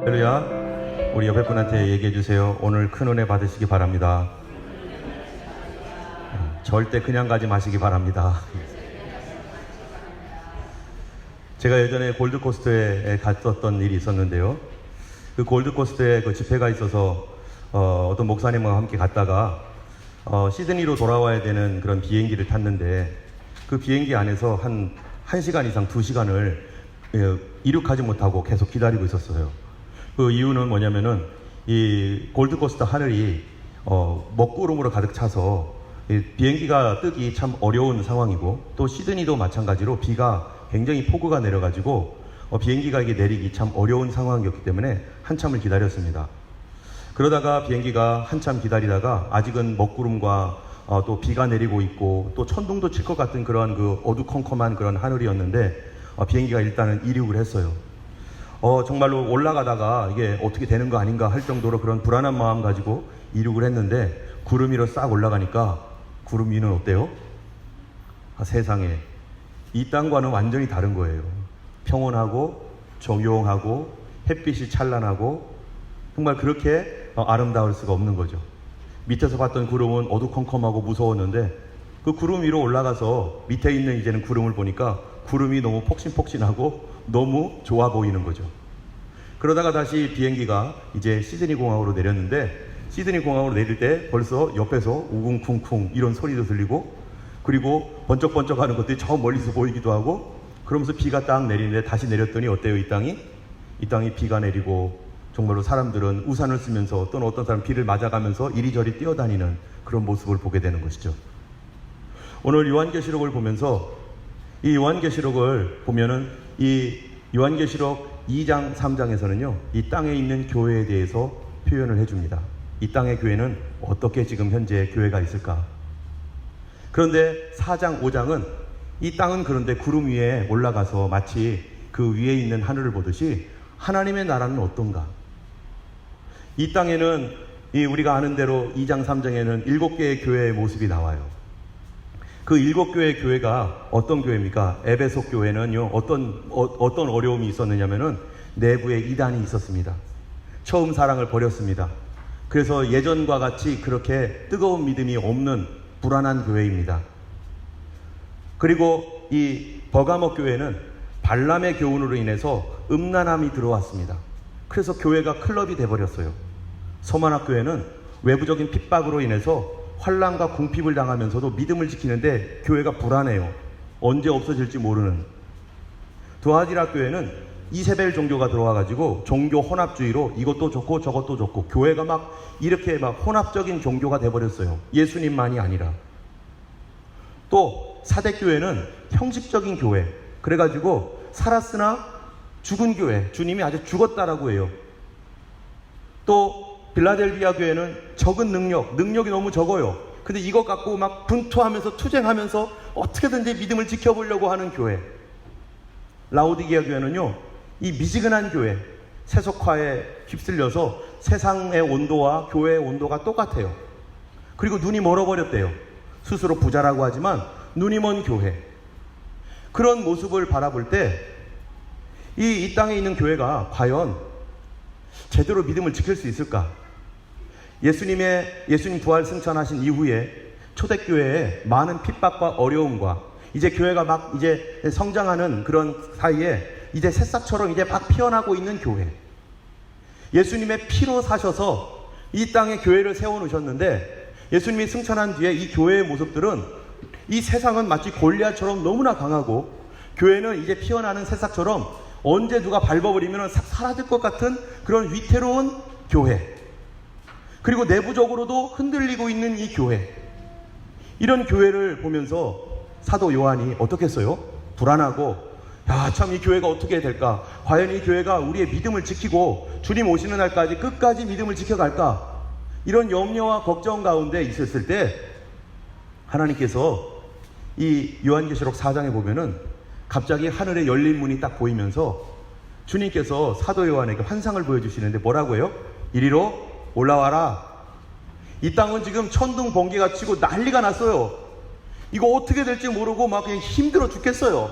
할렐루야. 우리 옆에 분한테 얘기해 주세요. 오늘 큰 은혜 받으시기 바랍니다. 절대 그냥 가지 마시기 바랍니다. 제가 예전에 골드코스트에 갔었던 일이 있었는데요. 그 골드코스트에 그 집회가 있어서 어떤 목사님과 함께 갔다가 시드니로 돌아와야 되는 그런 비행기를 탔는데, 그 비행기 안에서 한 1시간 이상 2시간을 이륙하지 못하고 계속 기다리고 있었어요. 그 이유는 뭐냐면은 이 골드코스트 하늘이 먹구름으로 가득 차서 비행기가 뜨기 참 어려운 상황이고, 또 시드니도 마찬가지로 비가 굉장히 폭우가 내려가지고 비행기가 이게 내리기 참 어려운 상황이었기 때문에 한참을 기다렸습니다. 그러다가 비행기가 한참 기다리다가 아직은 먹구름과 또 비가 내리고 있고 또 천둥도 칠 것 같은 그런 그 어두컴컴한 그런 하늘이었는데 비행기가 일단은 이륙을 했어요. 정말로 올라가다가 이게 어떻게 되는 거 아닌가 할 정도로 그런 불안한 마음 가지고 이륙을 했는데, 구름 위로 싹 올라가니까 구름 위는 어때요? 세상에, 이 땅과는 완전히 다른 거예요. 평온하고 조용하고 햇빛이 찬란하고 정말 그렇게 아름다울 수가 없는 거죠. 밑에서 봤던 구름은 어두컴컴하고 무서웠는데, 그 구름 위로 올라가서 밑에 있는 이제는 구름을 보니까 구름이 너무 폭신폭신하고 너무 좋아 보이는 거죠. 그러다가 다시 비행기가 이제 시드니 공항으로 내렸는데, 시드니 공항으로 내릴 때 벌써 옆에서 우궁쿵쿵 이런 소리도 들리고, 그리고 번쩍번쩍 하는 것들이 저 멀리서 보이기도 하고, 그러면서 비가 딱 내리는데 다시 내렸더니 어때요? 이 땅이 비가 내리고 정말로 사람들은 우산을 쓰면서 또는 어떤 사람 비를 맞아가면서 이리저리 뛰어다니는 그런 모습을 보게 되는 것이죠. 오늘 요한계시록을 보면서, 이 요한계시록을 보면은 이 요한계시록 2장 3장에서는요 이 땅에 있는 교회에 대해서 표현을 해줍니다. 이 땅의 교회는 어떻게 지금 현재 교회가 있을까? 그런데 4장 5장은 이 땅은 그런데 구름 위에 올라가서 마치 그 위에 있는 하늘을 보듯이 하나님의 나라는 어떤가? 이 땅에는 우리가 아는 대로 2장 3장에는 7개의 교회의 모습이 나와요. 그 7교회의 교회가 어떤 교회입니까? 에베소 교회는요 어떤 어려움이 있었느냐면은 내부에 이단이 있었습니다. 처음 사랑을 버렸습니다. 그래서 예전과 같이 그렇게 뜨거운 믿음이 없는 불안한 교회입니다. 그리고 이 버가모 교회는 발람의 교훈으로 인해서 음란함이 들어왔습니다. 그래서 교회가 클럽이 돼버렸어요. 서만학 교회는 외부적인 핍박으로 인해서 환난과 궁핍을 당하면서도 믿음을 지키는데 교회가 불안해요. 언제 없어질지 모르는. 두아디라 교회는 이세벨 종교가 들어와가지고 종교 혼합주의로 이것도 좋고 저것도 좋고 교회가 막 이렇게 막 혼합적인 종교가 돼버렸어요. 예수님만이 아니라. 또 사대교회는 형식적인 교회, 그래가지고 살았으나 죽은 교회, 주님이 아직 죽었다라고 해요. 또 빌라델비아 교회는 적은 능력이 너무 적어요. 근데 이것 갖고 막 분투하면서 투쟁하면서 어떻게든지 믿음을 지켜보려고 하는 교회. 라오디게아 교회는요 이 미지근한 교회, 세속화에 휩쓸려서 세상의 온도와 교회의 온도가 똑같아요. 그리고 눈이 멀어버렸대요. 스스로 부자라고 하지만 눈이 먼 교회. 그런 모습을 바라볼 때 이 땅에 있는 교회가 과연 제대로 믿음을 지킬 수 있을까? 예수님 부활 승천하신 이후에 초대교회에 많은 핍박과 어려움과 이제 교회가 막 이제 성장하는 그런 사이에 이제 새싹처럼 이제 막 피어나고 있는 교회. 예수님의 피로 사셔서 이 땅에 교회를 세워놓으셨는데, 예수님이 승천한 뒤에 이 교회의 모습들은 이 세상은 마치 골리앗처럼 너무나 강하고, 교회는 이제 피어나는 새싹처럼 언제 누가 밟아버리면 싹 사라질 것 같은 그런 위태로운 교회. 그리고 내부적으로도 흔들리고 있는 이 교회. 이런 교회를 보면서 사도 요한이 어떻게 했어요? 불안하고, 야, 참 이 교회가 어떻게 될까? 과연 이 교회가 우리의 믿음을 지키고 주님 오시는 날까지 끝까지 믿음을 지켜갈까? 이런 염려와 걱정 가운데 있었을 때 하나님께서 이 요한계시록 4장에 보면은 갑자기 하늘에 열린 문이 딱 보이면서 주님께서 사도 요한에게 환상을 보여주시는데 뭐라고 해요? 이리로 올라와라. 이 땅은 지금 천둥 번개가 치고 난리가 났어요. 이거 어떻게 될지 모르고 막 그냥 힘들어 죽겠어요.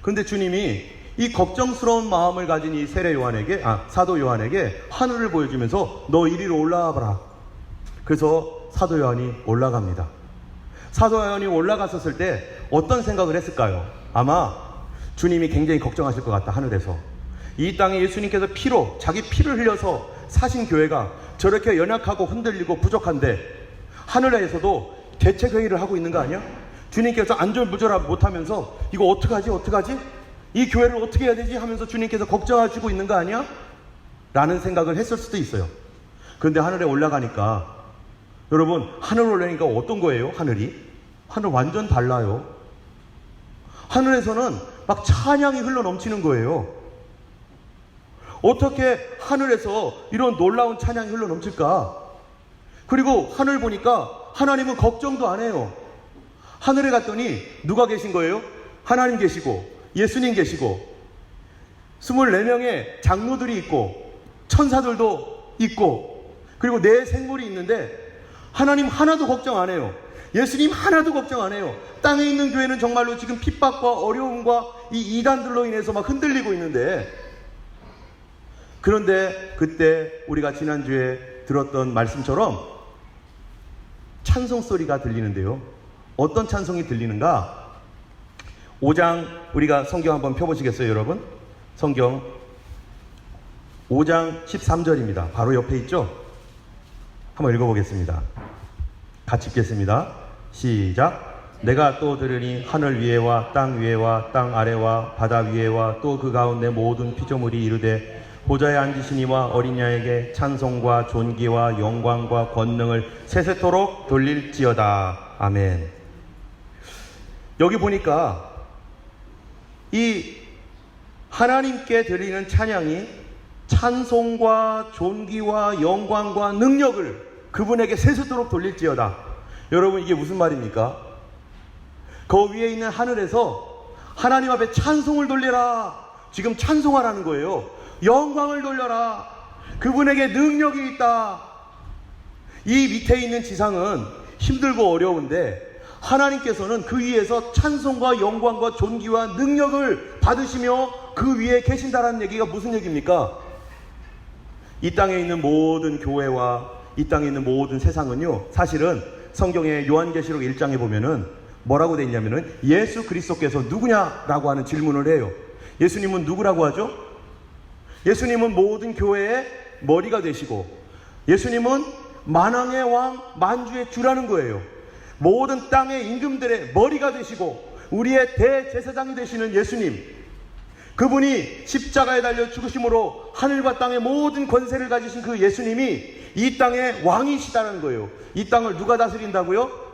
그런데 주님이 이 걱정스러운 마음을 가진 이 사도 요한에게 하늘을 보여주면서 너 이리로 올라와 봐라. 그래서 사도 요한이 올라갑니다. 사도 요한이 올라갔었을 때 어떤 생각을 했을까요? 아마 주님이 굉장히 걱정하실 것 같다. 하늘에서 이 땅에 예수님께서 자기 피를 흘려서 사신 교회가 저렇게 연약하고 흔들리고 부족한데 하늘에서도 대책회의를 하고 있는 거 아니야? 주님께서 안절부절 못하면서 이거 어떡하지? 이 교회를 어떻게 해야 되지? 하면서 주님께서 걱정하시고 있는 거 아니야? 라는 생각을 했을 수도 있어요. 그런데 하늘에 올라가니까, 여러분, 하늘 올라가니까 어떤 거예요? 하늘 완전 달라요. 하늘에서는 막 찬양이 흘러 넘치는 거예요. 어떻게 하늘에서 이런 놀라운 찬양이 흘러 넘칠까? 그리고 하늘 보니까 하나님은 걱정도 안 해요. 하늘에 갔더니 누가 계신 거예요? 하나님 계시고 예수님 계시고 24명의 장로들이 있고 천사들도 있고 그리고 내 생물이 있는데 하나님 하나도 걱정 안 해요. 예수님 하나도 걱정 안 해요. 땅에 있는 교회는 정말로 지금 핍박과 어려움과 이 이단들로 인해서 막 흔들리고 있는데, 그런데 그때 우리가 지난주에 들었던 말씀처럼 찬송 소리가 들리는데요. 어떤 찬송이 들리는가? 5장, 우리가 성경 한번 펴보시겠어요, 여러분? 성경 5장 13절입니다. 바로 옆에 있죠? 한번 읽어보겠습니다. 같이 읽겠습니다. 시작. 내가 또 들으니 하늘 위에와 땅 위에와 땅 아래와 바다 위에와 또 그 가운데 모든 피조물이 이르되 보좌에 앉으신 이와 어린 양에게 찬송과 존귀와 영광과 권능을 세세토록 돌릴지어다. 아멘. 여기 보니까 이 하나님께 드리는 찬양이 찬송과 존귀와 영광과 능력을 그분에게 세세토록 돌릴지어다. 여러분, 이게 무슨 말입니까? 그 위에 있는 하늘에서 하나님 앞에 찬송을 돌려라. 지금 찬송하라는 거예요. 영광을 돌려라. 그분에게 능력이 있다. 이 밑에 있는 지상은 힘들고 어려운데 하나님께서는 그 위에서 찬송과 영광과 존귀와 능력을 받으시며 그 위에 계신다라는 얘기가 무슨 얘기입니까? 이 땅에 있는 모든 교회와 이 땅에 있는 모든 세상은요, 사실은 성경의 요한계시록 1장에 보면은 뭐라고 돼 있냐면은 예수 그리스도께서 누구냐라고 하는 질문을 해요. 예수님은 누구라고 하죠? 예수님은 모든 교회의 머리가 되시고 예수님은 만왕의 왕 만주의 주라는 거예요. 모든 땅의 임금들의 머리가 되시고 우리의 대제사장이 되시는 예수님, 그분이 십자가에 달려 죽으심으로 하늘과 땅의 모든 권세를 가지신 그 예수님이 이 땅의 왕이시다는 거예요. 이 땅을 누가 다스린다고요?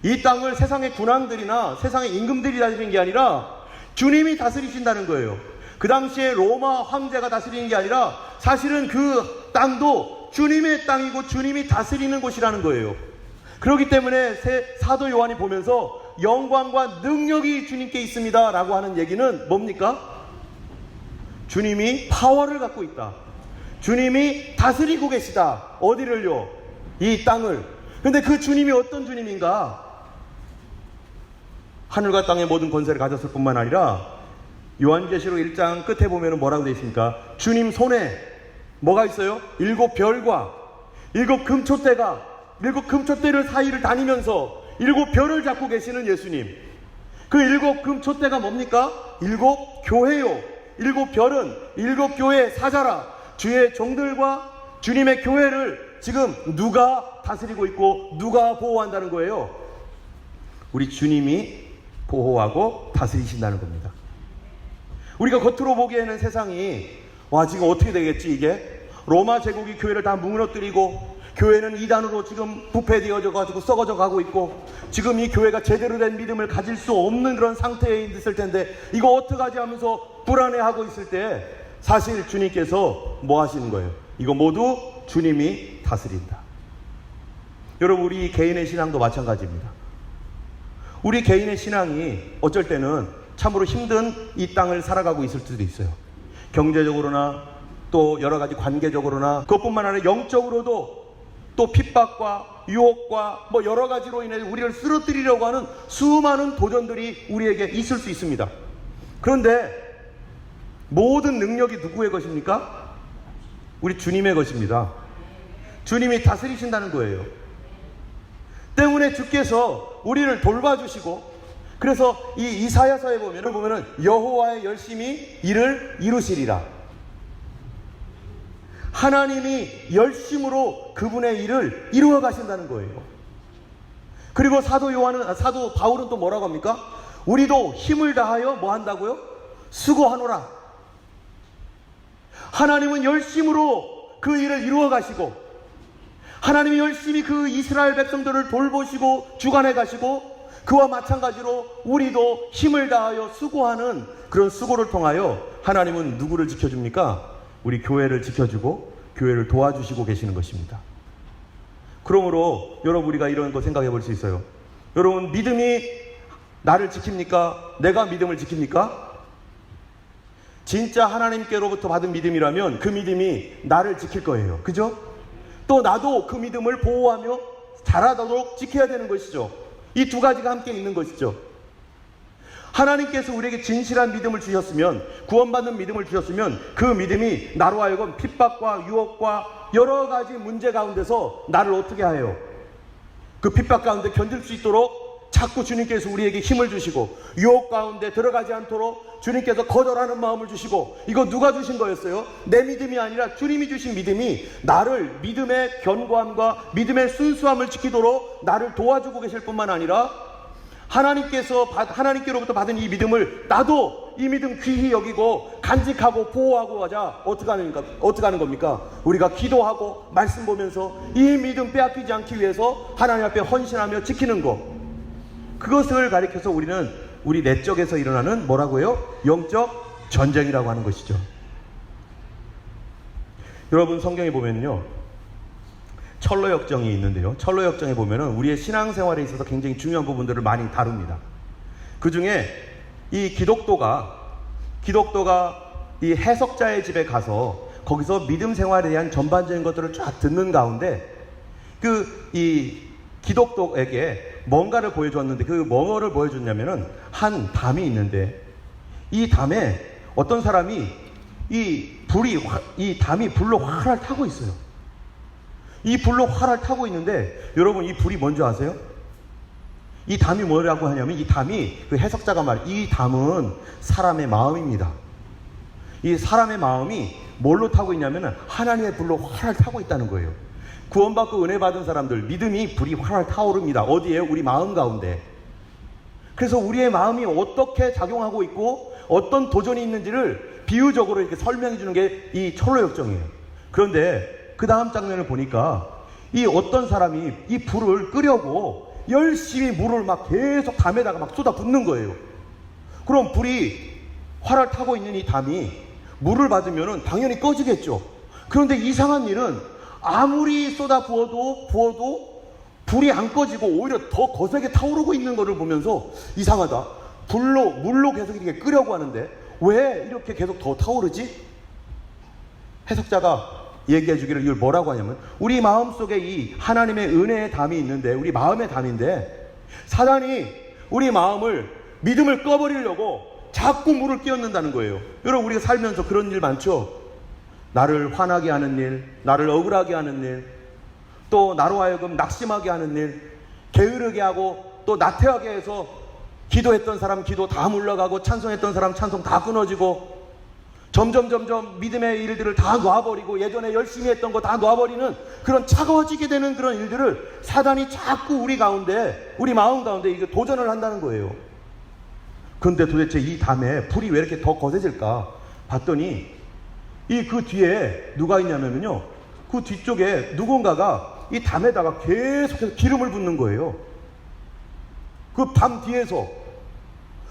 이 땅을 세상의 군왕들이나 세상의 임금들이 다스리는 게 아니라 주님이 다스리신다는 거예요. 그 당시에 로마 황제가 다스리는 게 아니라 사실은 그 땅도 주님의 땅이고 주님이 다스리는 곳이라는 거예요. 그렇기 때문에 사도 요한이 보면서 영광과 능력이 주님께 있습니다 라고 하는 얘기는 뭡니까? 주님이 파워를 갖고 있다. 주님이 다스리고 계시다. 어디를요? 이 땅을. 근데 그 주님이 어떤 주님인가? 하늘과 땅의 모든 권세를 가졌을 뿐만 아니라 요한계시록 1장 끝에 보면 뭐라고 되어 있습니까? 주님 손에 뭐가 있어요? 7별과 7금촛대가 7금촛대를 사이를 다니면서 7별을 잡고 계시는 예수님. 그 7금촛대가 뭡니까? 7교회요. 7별은 7교회의 사자라. 주의 종들과 주님의 교회를 지금 누가 다스리고 있고 누가 보호한다는 거예요? 우리 주님이 보호하고 다스리신다는 겁니다. 우리가 겉으로 보기에는 세상이 지금 어떻게 되겠지 이게? 로마 제국이 교회를 다 무너뜨리고 교회는 이단으로 지금 부패되어져 가지고 썩어져 가고 있고 지금 이 교회가 제대로 된 믿음을 가질 수 없는 그런 상태에 있을 텐데 이거 어떡하지 하면서 불안해하고 있을 때 사실 주님께서 뭐 하시는 거예요? 이거 모두 주님이 다스린다. 여러분, 우리 개인의 신앙도 마찬가지입니다. 우리 개인의 신앙이 어쩔 때는 참으로 힘든 이 땅을 살아가고 있을 수도 있어요. 경제적으로나 또 여러 가지 관계적으로나 그것뿐만 아니라 영적으로도 또 핍박과 유혹과 뭐 여러 가지로 인해 우리를 쓰러뜨리려고 하는 수많은 도전들이 우리에게 있을 수 있습니다. 그런데 모든 능력이 누구의 것입니까? 우리 주님의 것입니다. 주님이 다스리신다는 거예요. 때문에 주께서 우리를 돌봐주시고, 그래서 이 이사야서에 보면은 여호와의 열심히 일을 이루시리라. 하나님이 열심으로 그분의 일을 이루어 가신다는 거예요. 그리고 사도 바울은 또 뭐라고 합니까? 우리도 힘을 다하여 뭐 한다고요? 수고하노라. 하나님은 열심으로 그 일을 이루어 가시고, 하나님이 열심히 그 이스라엘 백성들을 돌보시고 주관해 가시고, 그와 마찬가지로 우리도 힘을 다하여 수고하는 그런 수고를 통하여 하나님은 누구를 지켜줍니까? 우리 교회를 지켜주고 교회를 도와주시고 계시는 것입니다. 그러므로 여러분, 우리가 이런 거 생각해 볼 수 있어요. 여러분, 믿음이 나를 지킵니까? 내가 믿음을 지킵니까? 진짜 하나님께로부터 받은 믿음이라면 그 믿음이 나를 지킬 거예요. 그죠? 또 나도 그 믿음을 보호하며 잘하도록 지켜야 되는 것이죠. 이 두 가지가 함께 있는 것이죠. 하나님께서 우리에게 진실한 믿음을 주셨으면, 구원받는 믿음을 주셨으면 그 믿음이 나로 하여금 핍박과 유혹과 여러 가지 문제 가운데서 나를 어떻게 해요? 그 핍박 가운데 견딜 수 있도록 자꾸 주님께서 우리에게 힘을 주시고, 유혹 가운데 들어가지 않도록 주님께서 거절하는 마음을 주시고, 이거 누가 주신 거였어요? 내 믿음이 아니라 주님이 주신 믿음이 나를 믿음의 견고함과 믿음의 순수함을 지키도록 나를 도와주고 계실 뿐만 아니라, 하나님께로부터 받은 이 믿음을 나도 이 믿음 귀히 여기고 간직하고 보호하고 하자. 어떻게 하는 겁니까? 우리가 기도하고 말씀 보면서 이 믿음 빼앗기지 않기 위해서 하나님 앞에 헌신하며 지키는 것, 그것을 가리켜서 우리는 우리 내적에서 일어나는 뭐라고요? 영적 전쟁이라고 하는 것이죠. 여러분, 성경에 보면요, 철로 역정이 있는데요, 철로 역정에 보면은 우리의 신앙생활에 있어서 굉장히 중요한 부분들을 많이 다룹니다. 그 중에 이 기독도가 이 해석자의 집에 가서 거기서 믿음 생활에 대한 전반적인 것들을 쫙 듣는 가운데 이 기독도에게 뭔가를 보여줬는데, 그 뭐를 보여줬냐면은 한 담이 있는데, 이 담에 어떤 사람이 이 담이 불로 활활 타고 있어요. 이 불로 활활 타고 있는데, 여러분, 이 불이 뭔지 아세요? 이 담이 뭐라고 하냐면, 이 담이, 그 해석자가 이 담은 사람의 마음입니다. 이 사람의 마음이 뭘로 타고 있냐면 하나님의 불로 활활 타고 있다는 거예요. 구원받고 은혜 받은 사람들, 믿음이 불이 활활 타오릅니다. 어디에요? 우리 마음 가운데. 그래서 우리의 마음이 어떻게 작용하고 있고 어떤 도전이 있는지를 비유적으로 이렇게 설명해 주는 게 이 철로 역정이에요. 그런데 그 다음 장면을 보니까 이 어떤 사람이 이 불을 끄려고 열심히 물을 막 계속 담에다가 막 쏟아 붓는 거예요. 그럼 불이 활활 타고 있는 이 담이 물을 받으면은 당연히 꺼지겠죠. 그런데 이상한 일은 아무리 쏟아 부어도 불이 안 꺼지고 오히려 더 거세게 타오르고 있는 것을 보면서 이상하다. 물로 계속 이렇게 끄려고 하는데 왜 이렇게 계속 더 타오르지? 해석자가 얘기해 주기를 이걸 뭐라고 하냐면, 우리 마음속에 이 하나님의 은혜의 담이 있는데, 우리 마음의 담인데, 사단이 우리 마음을, 믿음을 꺼버리려고 자꾸 물을 끼얹는다는 거예요. 여러분, 우리가 살면서 그런 일 많죠? 나를 화나게 하는 일, 나를 억울하게 하는 일, 또 나로 하여금 낙심하게 하는 일, 게으르게 하고 또 나태하게 해서 기도했던 사람 기도 다 물러가고 찬송했던 사람 찬송 다 끊어지고 점점 믿음의 일들을 다 놔버리고 예전에 열심히 했던 거 다 놔버리는 그런 차가워지게 되는 그런 일들을 사단이 자꾸 우리 가운데, 우리 마음 가운데 이게 도전을 한다는 거예요. 그런데 도대체 이 담에 불이 왜 이렇게 더 거세질까 봤더니 그 뒤에 누가 있냐면요, 그 뒤쪽에 누군가가 이 담에다가 계속해서 기름을 붓는 거예요. 그 담 뒤에서.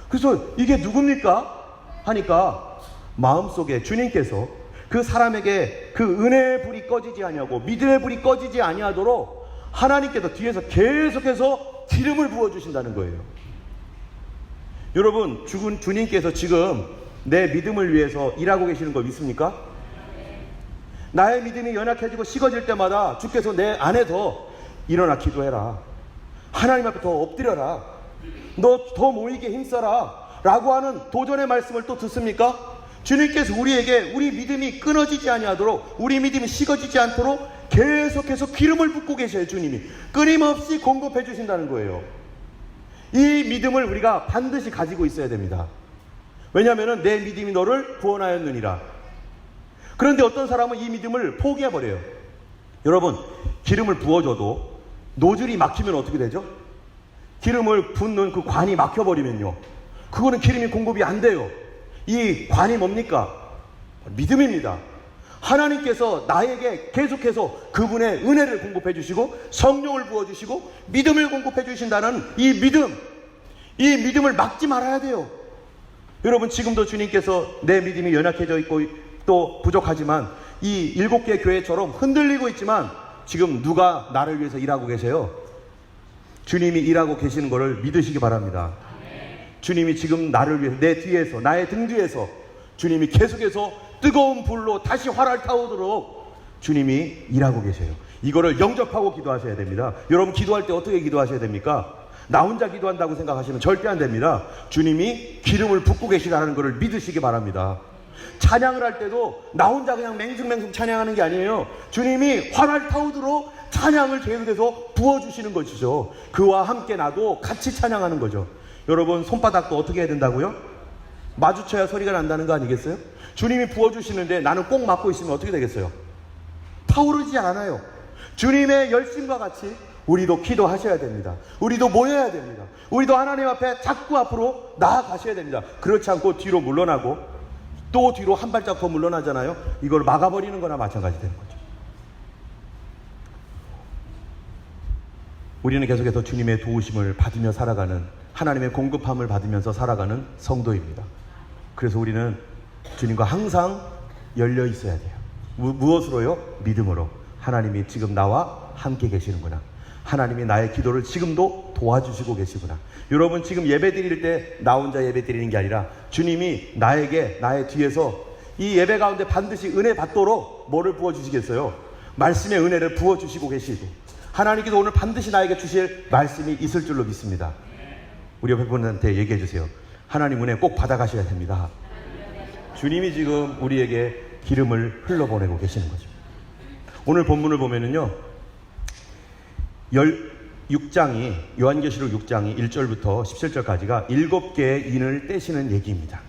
그래서 이게 누굽니까? 하니까 마음속에 주님께서 그 사람에게 그 은혜의 불이 꺼지지 아니하고 믿음의 불이 꺼지지 아니하도록 하나님께서 뒤에서 계속해서 기름을 부어주신다는 거예요. 여러분, 죽은 주님께서 지금 내 믿음을 위해서 일하고 계시는 거 믿습니까? 나의 믿음이 연약해지고 식어질 때마다 주께서 내 안에서 일어나 기도해라, 하나님 앞에 더 엎드려라, 너 더 모이게 힘써라 라고 하는 도전의 말씀을 또 듣습니까? 주님께서 우리에게 우리 믿음이 끊어지지 아니하도록, 우리 믿음이 식어지지 않도록 계속해서 기름을 붓고 계셔요. 주님이 끊임없이 공급해 주신다는 거예요. 이 믿음을 우리가 반드시 가지고 있어야 됩니다. 왜냐하면 내 믿음이 너를 구원하였느니라. 그런데 어떤 사람은 이 믿음을 포기해버려요. 여러분, 기름을 부어줘도 노즐이 막히면 어떻게 되죠? 기름을 붓는 그 관이 막혀버리면요, 그거는 기름이 공급이 안 돼요. 이 관이 뭡니까? 믿음입니다. 하나님께서 나에게 계속해서 그분의 은혜를 공급해 주시고 성령을 부어주시고 믿음을 공급해 주신다는 이 믿음을 막지 말아야 돼요. 여러분, 지금도 주님께서 내 믿음이 연약해져 있고 또 부족하지만 이 7개 교회처럼 흔들리고 있지만 지금 누가 나를 위해서 일하고 계세요? 주님이 일하고 계시는 것을 믿으시기 바랍니다. 주님이 지금 나를 위해서, 내 뒤에서, 나의 등 뒤에서 주님이 계속해서 뜨거운 불로 다시 활활 타오도록 주님이 일하고 계세요. 이거를 영접하고 기도하셔야 됩니다. 여러분, 기도할 때 어떻게 기도하셔야 됩니까? 나 혼자 기도한다고 생각하시면 절대 안 됩니다. 주님이 기름을 붓고 계시다는 것을 믿으시기 바랍니다. 찬양을 할 때도 나 혼자 그냥 맹숭맹숭 찬양하는 게 아니에요. 주님이 활활 타오도록 찬양을 계속해서 부어주시는 것이죠. 그와 함께 나도 같이 찬양하는 거죠. 여러분, 손바닥도 어떻게 해야 된다고요? 마주쳐야 소리가 난다는 거 아니겠어요? 주님이 부어주시는데 나는 꼭 맡고 있으면 어떻게 되겠어요? 타오르지 않아요. 주님의 열심과 같이 우리도 기도하셔야 됩니다. 우리도 모여야 됩니다. 우리도 하나님 앞에 자꾸 앞으로 나아가셔야 됩니다. 그렇지 않고 뒤로 물러나고 또 뒤로 한 발짝 더 물러나잖아요. 이걸 막아버리는 거나 마찬가지 되는 거죠. 우리는 계속해서 주님의 도우심을 받으며 살아가는, 하나님의 공급함을 받으면서 살아가는 성도입니다. 그래서 우리는 주님과 항상 열려 있어야 돼요. 무엇으로요? 믿음으로. 하나님이 지금 나와 함께 계시는구나. 하나님이 나의 기도를 지금도 도와주시고 계시구나. 여러분, 지금 예배 드릴 때 나 혼자 예배 드리는 게 아니라 주님이 나에게, 나의 뒤에서 이 예배 가운데 반드시 은혜 받도록 뭐를 부어주시겠어요? 말씀의 은혜를 부어주시고 계시고, 하나님께서 오늘 반드시 나에게 주실 말씀이 있을 줄로 믿습니다. 우리 옆에 분한테 얘기해 주세요. 하나님 은혜 꼭 받아가셔야 됩니다. 주님이 지금 우리에게 기름을 흘러보내고 계시는 거죠. 오늘 본문을 보면은요, 6장이, 요한계시록 6장이 1절부터 17절까지가 7개의 인을 떼시는 얘기입니다.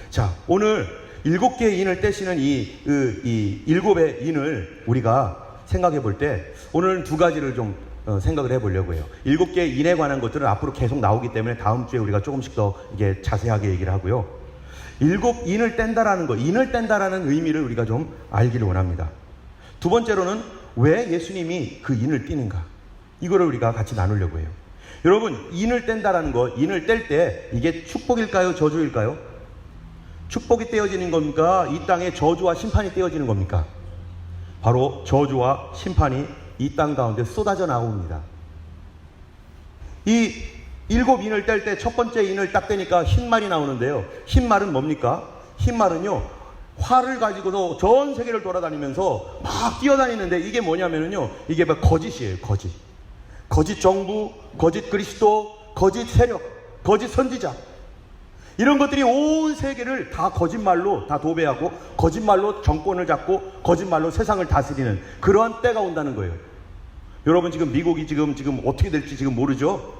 자, 오늘 7개의 인을 떼시는 이 7의 인을 우리가 생각해 볼 때 오늘은 두 가지를 좀 생각을 해보려고 해요. 7개의 인에 관한 것들은 앞으로 계속 나오기 때문에 다음 주에 우리가 조금씩 더 이게 자세하게 얘기를 하고요. 7인을 뗀다라는 거, 인을 뗀다라는 의미를 우리가 좀 알기를 원합니다. 두 번째로는 왜 예수님이 그 인을 띄는가, 이거를 우리가 같이 나누려고 해요. 여러분, 인을 뗀다라는 거, 인을 뗄 때 이게 축복일까요? 저주일까요? 축복이 떼어지는 겁니까? 이 땅에 저주와 심판이 떼어지는 겁니까? 바로 저주와 심판이 이 땅 가운데 쏟아져 나옵니다. 이 7인을 뗄 때 첫 번째 인을 딱 떼니까 흰말이 나오는데요. 흰말은 뭡니까? 흰말은요, 활을 가지고도 전 세계를 돌아다니면서 막 뛰어다니는데 이게 뭐냐면요, 이게 거짓이에요. 거짓 정부, 거짓 그리스도, 거짓 세력, 거짓 선지자, 이런 것들이 온 세계를 다 거짓말로 다 도배하고 거짓말로 정권을 잡고 거짓말로 세상을 다스리는 그러한 때가 온다는 거예요. 여러분, 지금 미국이 지금 어떻게 될지 지금 모르죠?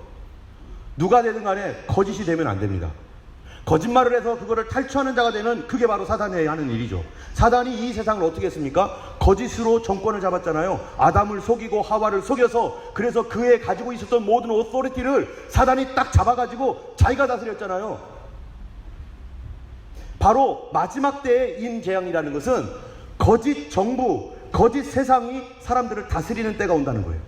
누가 되든 간에 거짓이 되면 안 됩니다. 거짓말을 해서 그거를 탈취하는 자가 되면 그게 바로 사단이 하는 일이죠. 사단이 이 세상을 어떻게 했습니까? 거짓으로 정권을 잡았잖아요. 아담을 속이고 하와를 속여서, 그래서 그에 가지고 있었던 모든 오토리티를 사단이 딱 잡아가지고 자기가 다스렸잖아요. 바로 마지막 때의 인재앙이라는 것은 거짓 정부, 거짓 세상이 사람들을 다스리는 때가 온다는 거예요.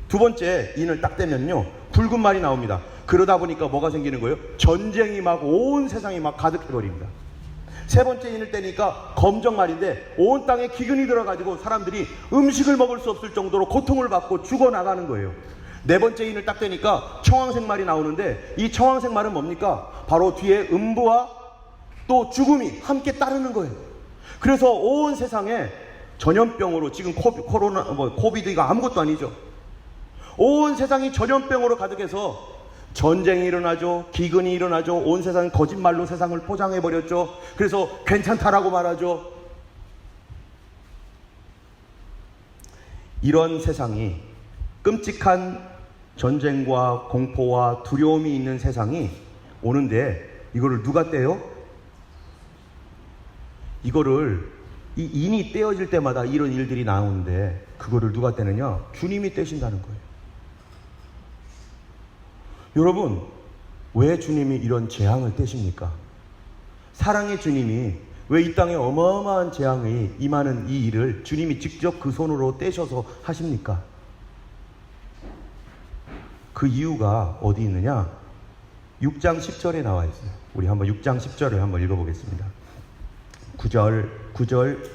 두 번째 인을 딱 떼면요, 붉은 말이 나옵니다. 그러다 보니까 뭐가 생기는 거예요? 전쟁이 막 온 세상이 막 가득해버립니다. 세 번째 인을 떼니까 검정 말인데 온 땅에 기근이 들어가지고 사람들이 음식을 먹을 수 없을 정도로 고통을 받고 죽어나가는 거예요. 네 번째 인을 딱 떼니까 청황색 말이 나오는데 이 청황색 말은 뭡니까? 바로 뒤에 음부와 또 죽음이 함께 따르는 거예요. 그래서 온 세상에 전염병으로, 지금 코비드가 아무것도 아니죠. 온 세상이 전염병으로 가득해서 전쟁이 일어나죠. 기근이 일어나죠. 온 세상 거짓말로 세상을 포장해버렸죠. 그래서 괜찮다라고 말하죠. 이런 세상이, 끔찍한 전쟁과 공포와 두려움이 있는 세상이 오는데 이거를 누가 떼요? 이거를 이 인이 떼어질 때마다 이런 일들이 나오는데 그거를 누가 떼느냐? 주님이 떼신다는 거예요. 여러분, 왜 주님이 이런 재앙을 떼십니까? 사랑의 주님이 왜 이 땅에 어마어마한 재앙이 임하는 이 일을 주님이 직접 그 손으로 떼셔서 하십니까? 그 이유가 어디 있느냐? 6장 10절에 나와 있어요. 우리 한번 6장 10절을 한번 읽어보겠습니다. 9절,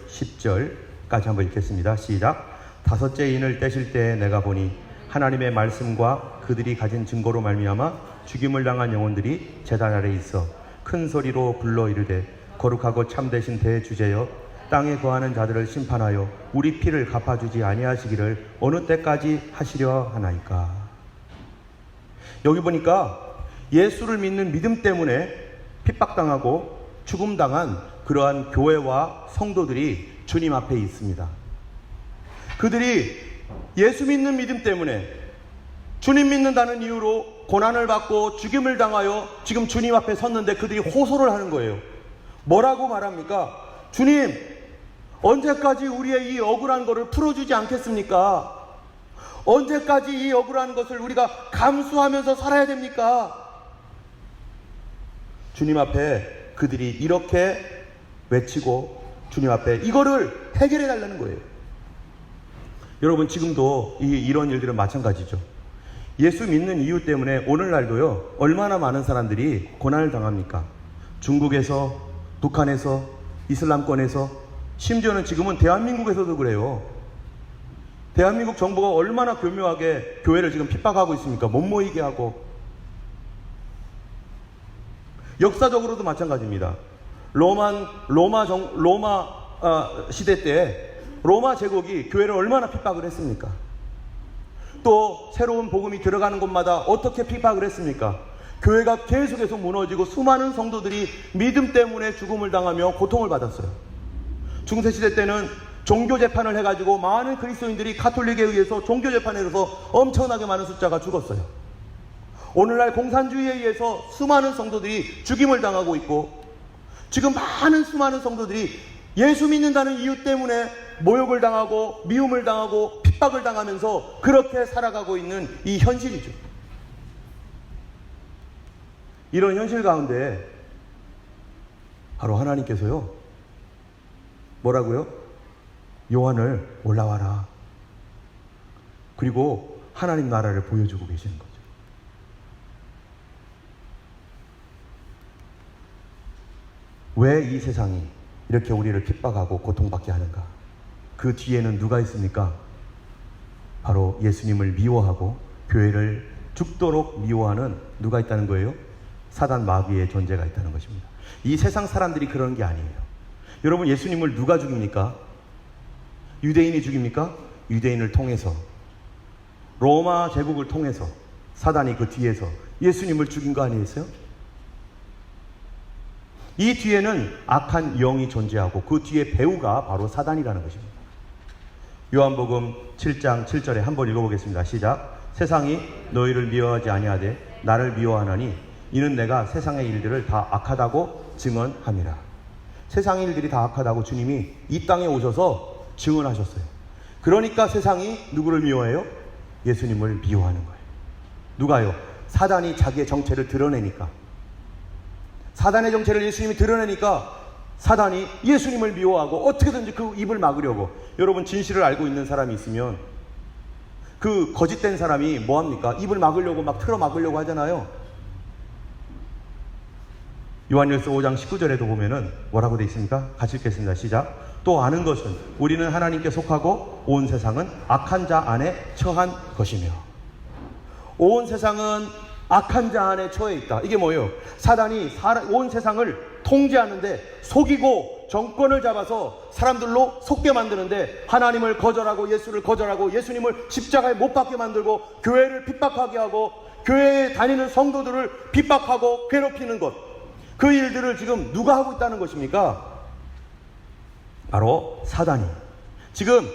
10절까지 한번 읽겠습니다. 시작. 다섯째 인을 떼실 때 내가 보니 하나님의 말씀과 그들이 가진 증거로 말미암아 죽임을 당한 영혼들이 제단 아래 있어 큰 소리로 불러 이르되 거룩하고 참되신 대주제여 땅에 거하는 자들을 심판하여 우리 피를 갚아주지 아니하시기를 어느 때까지 하시려 하나이까. 여기 보니까 예수를 믿는 믿음 때문에 핍박당하고 죽음당한 그러한 교회와 성도들이 주님 앞에 있습니다. 그들이 예수 믿는 믿음 때문에, 주님 믿는다는 이유로 고난을 받고 죽임을 당하여 지금 주님 앞에 섰는데 그들이 호소를 하는 거예요. 뭐라고 말합니까? 주님, 언제까지 우리의 이 억울한 것을 풀어주지 않겠습니까? 언제까지 이 억울한 것을 우리가 감수하면서 살아야 됩니까? 주님 앞에 그들이 이렇게 외치고 주님 앞에 이거를 해결해 달라는 거예요. 여러분, 지금도 이런 일들은 마찬가지죠. 예수 믿는 이유 때문에 오늘날도요, 얼마나 많은 사람들이 고난을 당합니까? 중국에서, 북한에서, 이슬람권에서, 심지어는 지금은 대한민국에서도 그래요. 대한민국 정부가 얼마나 교묘하게 교회를 지금 핍박하고 있습니까? 못 모이게 하고. 역사적으로도 마찬가지입니다. 로마 시대 때 로마 제국이 교회를 얼마나 핍박을 했습니까? 또 새로운 복음이 들어가는 곳마다 어떻게 핍박을 했습니까? 교회가 계속해서 무너지고 수많은 성도들이 믿음 때문에 죽음을 당하며 고통을 받았어요. 중세시대 때는 종교재판을 해가지고 많은 그리스도인들이 가톨릭에 의해서 종교재판에 의해서 엄청나게 많은 숫자가 죽었어요. 오늘날 공산주의에 의해서 수많은 성도들이 죽임을 당하고 있고, 지금 수많은 성도들이 예수 믿는다는 이유 때문에 모욕을 당하고 미움을 당하고 핍박을 당하면서 그렇게 살아가고 있는 이 현실이죠. 이런 현실 가운데 바로 하나님께서요, 뭐라고요? 요한을 올라와라. 그리고 하나님 나라를 보여주고 계시는 거죠. 왜 이 세상이 이렇게 우리를 핍박하고 고통받게 하는가? 그 뒤에는 누가 있습니까? 바로 예수님을 미워하고 교회를 죽도록 미워하는 누가 있다는 거예요? 사단 마귀의 존재가 있다는 것입니다. 이 세상 사람들이 그런 게 아니에요. 여러분, 예수님을 누가 죽입니까? 유대인이 죽입니까? 유대인을 통해서, 로마 제국을 통해서 사단이 그 뒤에서 예수님을 죽인 거 아니겠어요? 이 뒤에는 악한 영이 존재하고 그 뒤에 배우가 바로 사단이라는 것입니다. 요한복음 7장 7절에 한번 읽어보겠습니다. 시작. 세상이 너희를 미워하지 아니하되 나를 미워하나니 이는 내가 세상의 일들을 다 악하다고 증언함이라. 세상의 일들이 다 악하다고 주님이 이 땅에 오셔서 증언하셨어요. 그러니까 세상이 누구를 미워해요? 예수님을 미워하는 거예요. 누가요? 사단이 자기의 정체를 드러내니까. 사단의 정체를 예수님이 드러내니까 사단이 예수님을 미워하고 어떻게든지 그 입을 막으려고. 여러분, 진실을 알고 있는 사람이 있으면 그 거짓된 사람이 뭐합니까? 입을 막으려고 막 틀어 막으려고 하잖아요. 요한일서 5장 19절에도 보면은 뭐라고 되어 있습니까? 같이 읽겠습니다. 시작. 또 아는 것은 우리는 하나님께 속하고 온 세상은 악한 자 안에 처한 것이며. 온 세상은 악한 자 안에 처해 있다. 이게 뭐예요? 사단이 온 세상을 통제하는데, 속이고 정권을 잡아서 사람들로 속게 만드는데, 하나님을 거절하고 예수를 거절하고 예수님을 십자가에 못 박게 만들고 교회를 핍박하게 하고 교회에 다니는 성도들을 핍박하고 괴롭히는 것, 그 일들을 지금 누가 하고 있다는 것입니까? 바로 사단이. 지금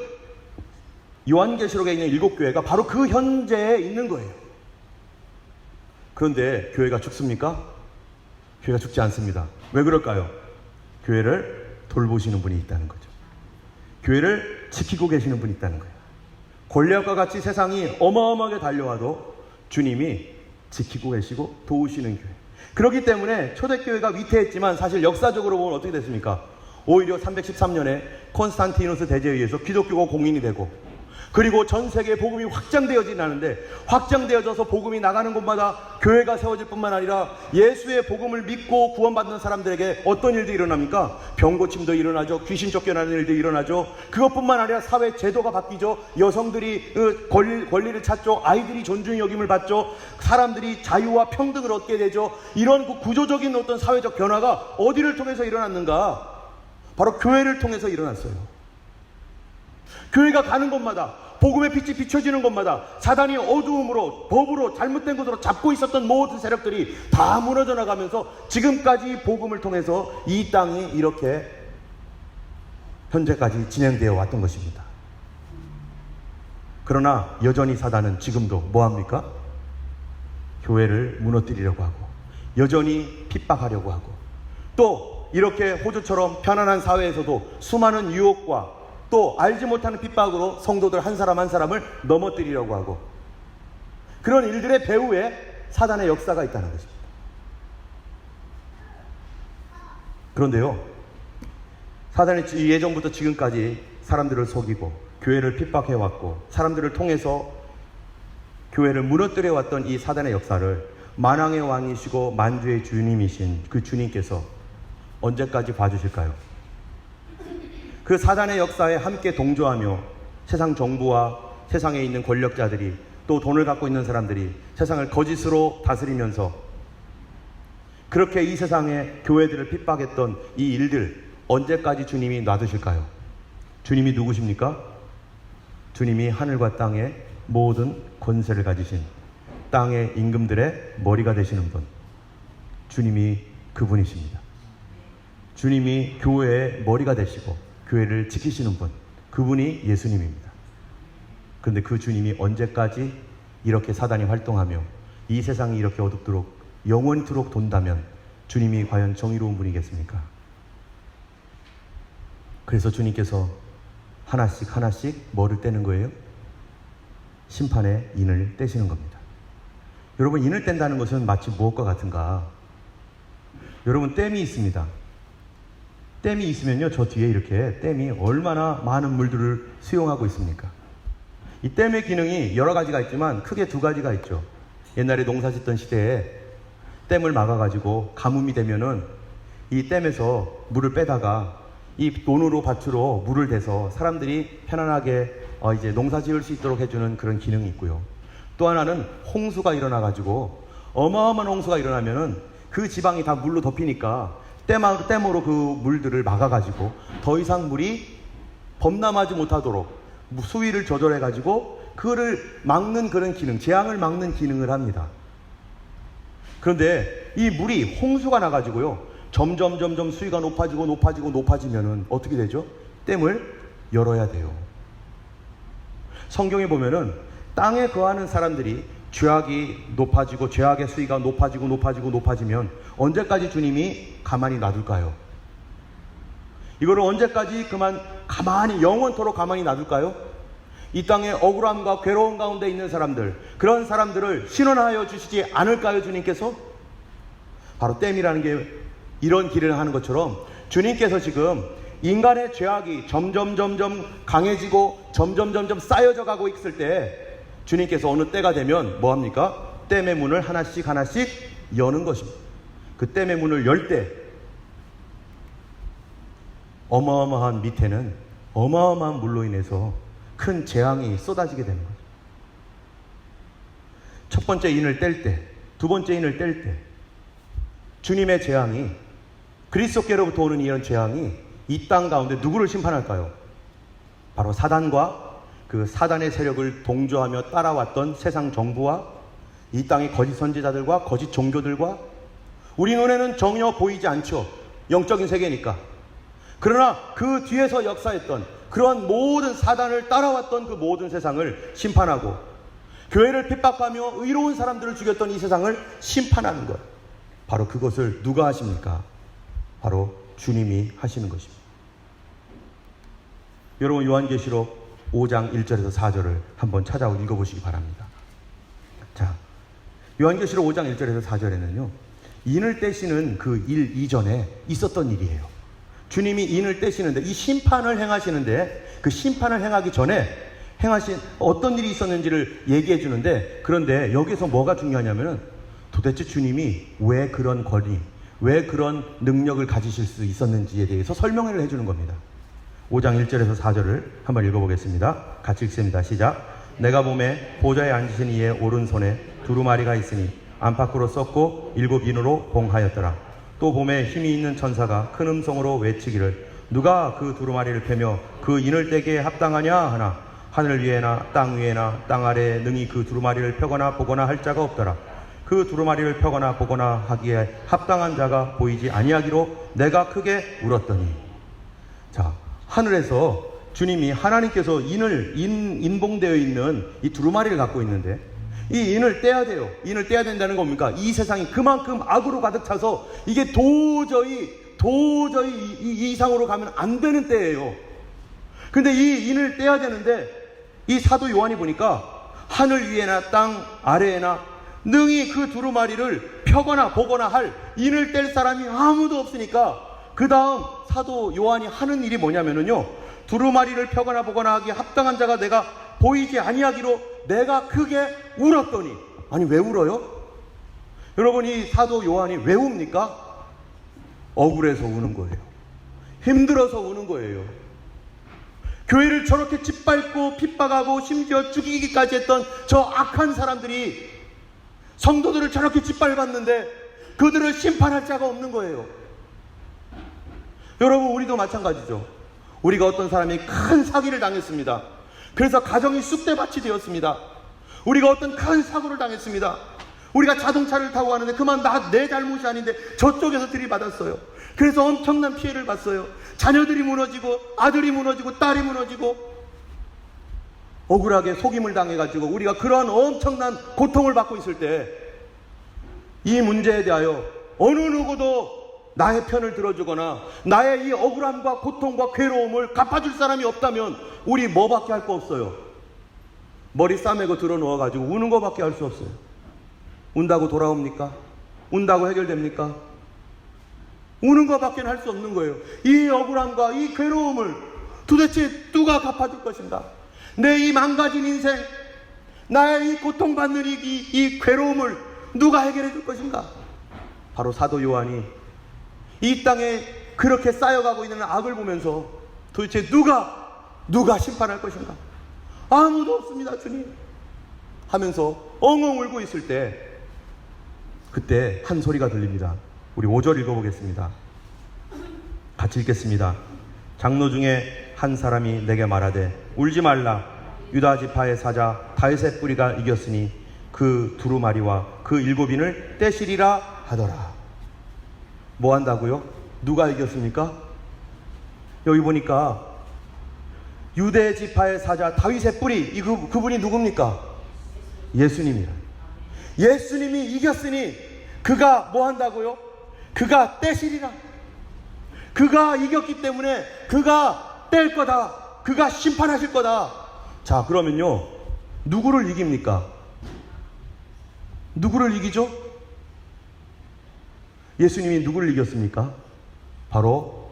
요한계시록에 있는 7교회가 바로 그 현재에 있는 거예요. 그런데 교회가 죽습니까? 교회가 죽지 않습니다. 왜 그럴까요? 교회를 돌보시는 분이 있다는 거죠. 교회를 지키고 계시는 분이 있다는 거예요. 골리앗과 같이 세상이 어마어마하게 달려와도 주님이 지키고 계시고 도우시는 교회. 그렇기 때문에 초대교회가 위태했지만 사실 역사적으로 보면 어떻게 됐습니까? 오히려 313년에 콘스탄티누스 대제에 의해서 기독교가 공인이 되고, 그리고 전 세계에 복음이 확장되어지긴 하는데, 확장되어져서 복음이 나가는 곳마다 교회가 세워질 뿐만 아니라 예수의 복음을 믿고 구원받는 사람들에게 어떤 일들이 일어납니까? 병고침도 일어나죠. 귀신 쫓겨나는 일도 일어나죠. 그것뿐만 아니라 사회 제도가 바뀌죠. 여성들이 권리를 찾죠. 아이들이 존중의 여김을 받죠. 사람들이 자유와 평등을 얻게 되죠. 이런 그 구조적인 어떤 사회적 변화가 어디를 통해서 일어났는가? 바로 교회를 통해서 일어났어요. 교회가 가는 곳마다, 복음의 빛이 비춰지는 곳마다 사단이 어두움으로, 법으로, 잘못된 것으로 잡고 있었던 모든 세력들이 다 무너져 나가면서 지금까지 복음을 통해서 이 땅이 이렇게 현재까지 진행되어 왔던 것입니다. 그러나 여전히 사단은 지금도 뭐합니까? 교회를 무너뜨리려고 하고, 여전히 핍박하려고 하고, 또 이렇게 호주처럼 편안한 사회에서도 수많은 유혹과 또 알지 못하는 핍박으로 성도들 한 사람 한 사람을 넘어뜨리려고 하고, 그런 일들의 배후에 사단의 역사가 있다는 것입니다. 그런데요, 사단이 예전부터 지금까지 사람들을 속이고 교회를 핍박해왔고 사람들을 통해서 교회를 무너뜨려왔던 이 사단의 역사를 만왕의 왕이시고 만주의 주님이신 그 주님께서 언제까지 봐주실까요? 그 사단의 역사에 함께 동조하며 세상 정부와 세상에 있는 권력자들이, 또 돈을 갖고 있는 사람들이 세상을 거짓으로 다스리면서 그렇게 이 세상의 교회들을 핍박했던 이 일들 언제까지 주님이 놔두실까요? 주님이 누구십니까? 주님이 하늘과 땅의 모든 권세를 가지신 땅의 임금들의 머리가 되시는 분, 주님이 그분이십니다. 주님이 교회의 머리가 되시고 교회를 지키시는 분, 그분이 예수님입니다. 그런데 그 주님이 언제까지 이렇게 사단이 활동하며 이 세상이 이렇게 어둡도록 영원토록 돈다면 주님이 과연 정의로운 분이겠습니까? 그래서 주님께서 하나씩 하나씩 뭐를 떼는 거예요? 심판의 인을 떼시는 겁니다. 여러분, 인을 뗀다는 것은 마치 무엇과 같은가? 여러분, 댐이 있습니다. 댐이 있으면요, 저 뒤에 이렇게 댐이 얼마나 많은 물들을 수용하고 있습니까? 이 댐의 기능이 여러 가지가 있지만 크게 두 가지가 있죠. 옛날에 농사 짓던 시대에 댐을 막아가지고 가뭄이 되면은 이 댐에서 물을 빼다가 이 논으로 밭으로 물을 대서 사람들이 편안하게 이제 농사 지을 수 있도록 해주는 그런 기능이 있고요. 또 하나는 홍수가 일어나가지고 어마어마한 홍수가 일어나면은 그 지방이 다 물로 덮이니까 댐으로 그 물들을 막아가지고 더 이상 물이 범람하지 못하도록 수위를 조절해가지고 그를 막는 그런 기능, 재앙을 막는 기능을 합니다. 그런데 이 물이 홍수가 나가지고요, 점점 수위가 높아지면은 어떻게 되죠? 댐을 열어야 돼요. 성경에 보면은 땅에 거하는 사람들이 죄악이 높아지고 죄악의 수위가 높아지면 언제까지 주님이 가만히 놔둘까요? 이거를 언제까지 가만히 영원토록 가만히 놔둘까요? 이 땅에 억울함과 괴로움 가운데 있는 사람들, 그런 사람들을 신원하여 주시지 않을까요, 주님께서? 바로 댐이라는 게 이런 길을 하는 것처럼 주님께서 지금 인간의 죄악이 점점 강해지고 점점 쌓여져 가고 있을 때 주님께서 어느 때가 되면 뭐합니까? 댐의 문을 하나씩 여는 것입니다. 그 댐의 문을 열 때 어마어마한 밑에는 어마어마한 물로 인해서 큰 재앙이 쏟아지게 되는 거죠. 첫 번째 인을 뗄 때, 두 번째 인을 뗄 때 주님의 재앙이, 그리스도께로부터 오는 이런 재앙이 이 땅 가운데 누구를 심판할까요? 바로 사단과 그 사단의 세력을 동조하며 따라왔던 세상 정부와 이 땅의 거짓 선지자들과 거짓 종교들과 우리 눈에는 전혀 보이지 않죠. 영적인 세계니까. 그러나 그 뒤에서 역사했던 그러한 모든 사단을 따라왔던 그 모든 세상을 심판하고 교회를 핍박하며 의로운 사람들을 죽였던 이 세상을 심판하는 것. 바로 그것을 누가 하십니까? 바로 주님이 하시는 것입니다. 여러분, 요한계시록 5장 1절에서 4절을 한번 찾아 읽어보시기 바랍니다. 자, 요한계시록 5장 1절에서 4절에는요, 인을 떼시는 그 일 이전에 있었던 일이에요. 주님이 인을 떼시는데, 이 심판을 행하시는데, 그 심판을 행하기 전에 행하신 어떤 일이 있었는지를 얘기해 주는데, 그런데 여기서 뭐가 중요하냐면은 도대체 주님이 왜 그런 권위, 왜 그런 능력을 가지실 수 있었는지에 대해서 설명을 해주는 겁니다. 5장 1절에서 4절을 한번 읽어보겠습니다. 같이 읽습니다. 시작. 내가 보매 보좌에 앉으신 이의 오른손에 두루마리가 있으니 안팎으로 썩고 7 인으로 봉하였더라. 또 보매 힘이 있는 천사가 큰 음성으로 외치기를 누가 그 두루마리를 펴며 그 인을 떼기에 합당하냐 하나 하늘 위에나 땅 위에나 땅 아래에 능히 그 두루마리를 펴거나 보거나 할 자가 없더라. 그 두루마리를 펴거나 보거나 하기에 합당한 자가 보이지 아니하기로 내가 크게 울었더니. 자, 하늘에서 주님이 하나님께서 인봉되어 있는 이 두루마리를 갖고 있는데 이 인을 떼야 돼요. 인을 떼야 된다는 겁니까? 이 세상이 그만큼 악으로 가득 차서 이게 도저히 이 이상으로 가면 안 되는 때예요. 근데 이 인을 떼야 되는데 이 사도 요한이 보니까 하늘 위에나 땅 아래에나 능히 그 두루마리를 펴거나 보거나 할 인을 뗄 사람이 아무도 없으니까 그 다음 사도 요한이 하는 일이 뭐냐면은요, 두루마리를 펴거나 보거나 하기에 합당한 자가 내가 보이지 아니하기로 내가 크게 울었더니. 아니, 왜 울어요? 여러분, 이 사도 요한이 왜 웁니까? 억울해서 우는 거예요. 힘들어서 우는 거예요. 교회를 저렇게 짓밟고 핍박하고 심지어 죽이기까지 했던 저 악한 사람들이 성도들을 저렇게 짓밟았는데 그들을 심판할 자가 없는 거예요. 여러분, 우리도 마찬가지죠. 우리가 어떤 사람이 큰 사기를 당했습니다. 그래서 가정이 쑥대밭이 되었습니다. 우리가 어떤 큰 사고를 당했습니다. 우리가 자동차를 타고 가는데 그만 내 잘못이 아닌데 저쪽에서 들이받았어요. 그래서 엄청난 피해를 봤어요. 자녀들이 무너지고 아들이 무너지고 딸이 무너지고 억울하게 속임을 당해가지고 우리가 그러한 엄청난 고통을 받고 있을 때 이 문제에 대하여 어느 누구도 나의 편을 들어주거나 나의 이 억울함과 고통과 괴로움을 갚아줄 사람이 없다면 우리 뭐밖에 할 거 없어요. 머리 싸매고 들어 누워가지고 우는 거밖에 할 수 없어요. 운다고 돌아옵니까? 운다고 해결됩니까? 우는 거밖에 할 수 없는 거예요. 이 억울함과 이 괴로움을 도대체 누가 갚아줄 것인가? 내 이 망가진 인생, 나의 이 고통받는 이 괴로움을 누가 해결해 줄 것인가? 바로 사도 요한이 이 땅에 그렇게 쌓여가고 있는 악을 보면서 도대체 누가 심판할 것인가? 아무도 없습니다, 주님 하면서 엉엉 울고 있을 때 그때 한 소리가 들립니다. 우리 5절 읽어보겠습니다. 같이 읽겠습니다. 장로 중에 한 사람이 내게 말하되 울지 말라. 유다 지파의 사자 다윗의 뿌리가 이겼으니 그 두루마리와 그 7인을 떼시리라 하더라. 뭐 한다고요? 누가 이겼습니까? 여기 보니까 유대 지파의 사자 다윗의 뿌리, 그분이 누굽니까? 예수님이라. 예수님이 이겼으니 그가 뭐 한다고요? 그가 떼시리라. 그가 이겼기 때문에 그가 뗄 거다. 그가 심판하실 거다. 자, 그러면요, 누구를 이깁니까? 누구를 이기죠? 예수님이 누구를 이겼습니까? 바로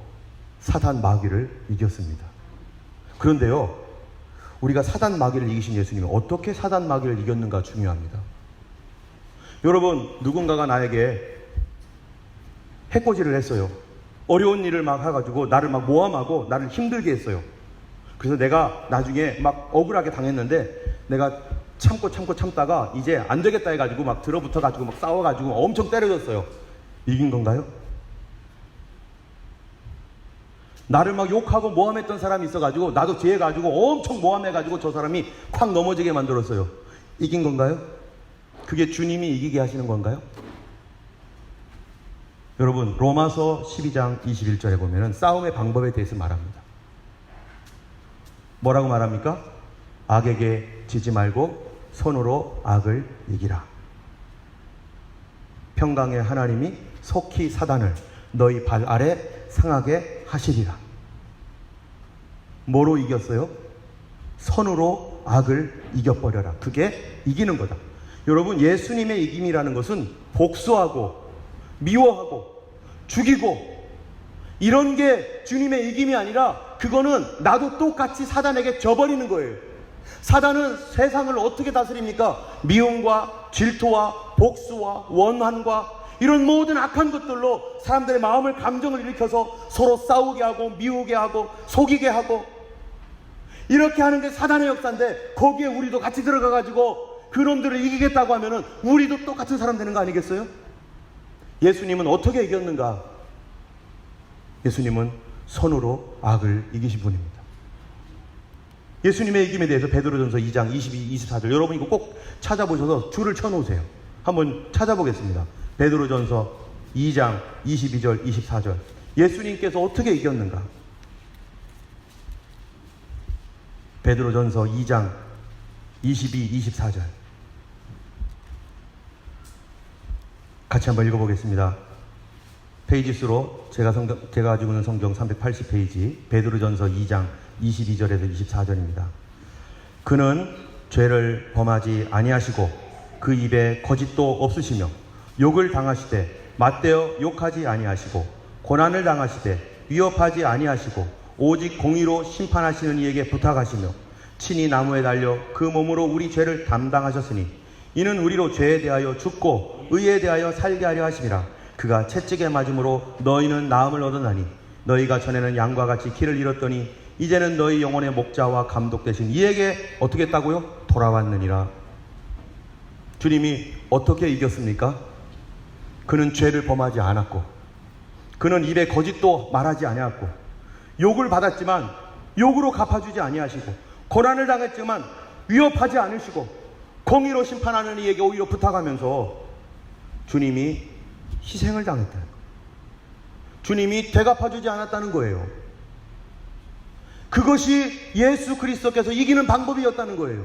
사단 마귀를 이겼습니다. 그런데요, 우리가 사단 마귀를 이기신 예수님이 어떻게 사단 마귀를 이겼는가 중요합니다. 여러분, 누군가가 나에게 해코지를 했어요. 어려운 일을 막 해가지고 나를 막 모함하고 나를 힘들게 했어요. 그래서 내가 나중에 막 억울하게 당했는데 내가 참다가 이제 안 되겠다 해가지고 막 들어붙어가지고 막 싸워가지고 엄청 때려줬어요. 이긴 건가요? 나를 막 욕하고 모함했던 사람이 있어가지고 나도 뒤에가지고 엄청 모함해가지고 저 사람이 콱 넘어지게 만들었어요. 이긴 건가요? 그게 주님이 이기게 하시는 건가요? 여러분, 로마서 12장 21절에 보면은 싸움의 방법에 대해서 말합니다. 뭐라고 말합니까? 악에게 지지 말고 손으로 악을 이기라. 평강의 하나님이 속히 사단을 너희 발 아래 상하게 하시리라. 뭐로 이겼어요? 손으로 악을 이겨버려라. 그게 이기는 거다. 여러분, 예수님의 이김이라는 것은 복수하고 미워하고 죽이고 이런 게 주님의 이김이 아니라 그거는 나도 똑같이 사단에게 져버리는 거예요. 사단은 세상을 어떻게 다스립니까? 미움과 질투와 복수와 원한과 이런 모든 악한 것들로 사람들의 마음을, 감정을 일으켜서 서로 싸우게 하고 미우게 하고 속이게 하고 이렇게 하는 게 사단의 역사인데, 거기에 우리도 같이 들어가가지고 그놈들을 이기겠다고 하면은 우리도 똑같은 사람 되는 거 아니겠어요? 예수님은 어떻게 이겼는가? 예수님은 손으로 악을 이기신 분입니다. 예수님의 이김에 대해서 베드로전서 2장 22, 24절, 여러분 이거 꼭 찾아보셔서 줄을 쳐놓으세요. 한번 찾아보겠습니다. 베드로전서 2장 22절, 24절. 예수님께서 어떻게 이겼는가? 베드로전서 2장 22, 24절. 같이 한번 읽어보겠습니다. 페이지 수로 제가 가지고 있는 성경 380페이지, 베드로전서 2장 22절에서 24절입니다. 그는 죄를 범하지 아니하시고 그 입에 거짓도 없으시며 욕을 당하시되 맞대어 욕하지 아니하시고 고난을 당하시되 위협하지 아니하시고 오직 공의로 심판하시는 이에게 부탁하시며 친히 나무에 달려 그 몸으로 우리 죄를 담당하셨으니 이는 우리로 죄에 대하여 죽고 의에 대하여 살게 하려 하심이라. 그가 채찍에 맞음으로 너희는 나음을 얻었나니 너희가 전에는 양과 같이 길을 잃었더니 이제는 너희 영혼의 목자와 감독 되신 이에게 어떻게 했다고요? 돌아왔느니라. 주님이 어떻게 이겼습니까? 그는 죄를 범하지 않았고, 그는 입에 거짓도 말하지 아니하고, 욕을 받았지만 욕으로 갚아주지 아니하시고, 고난을 당했지만 위협하지 않으시고, 공의로 심판하는 이에게 오히려 부탁하면서 주님이 희생을 당했다는 거예요. 주님이 되갚아주지 않았다는 거예요. 그것이 예수 그리스도께서 이기는 방법이었다는 거예요.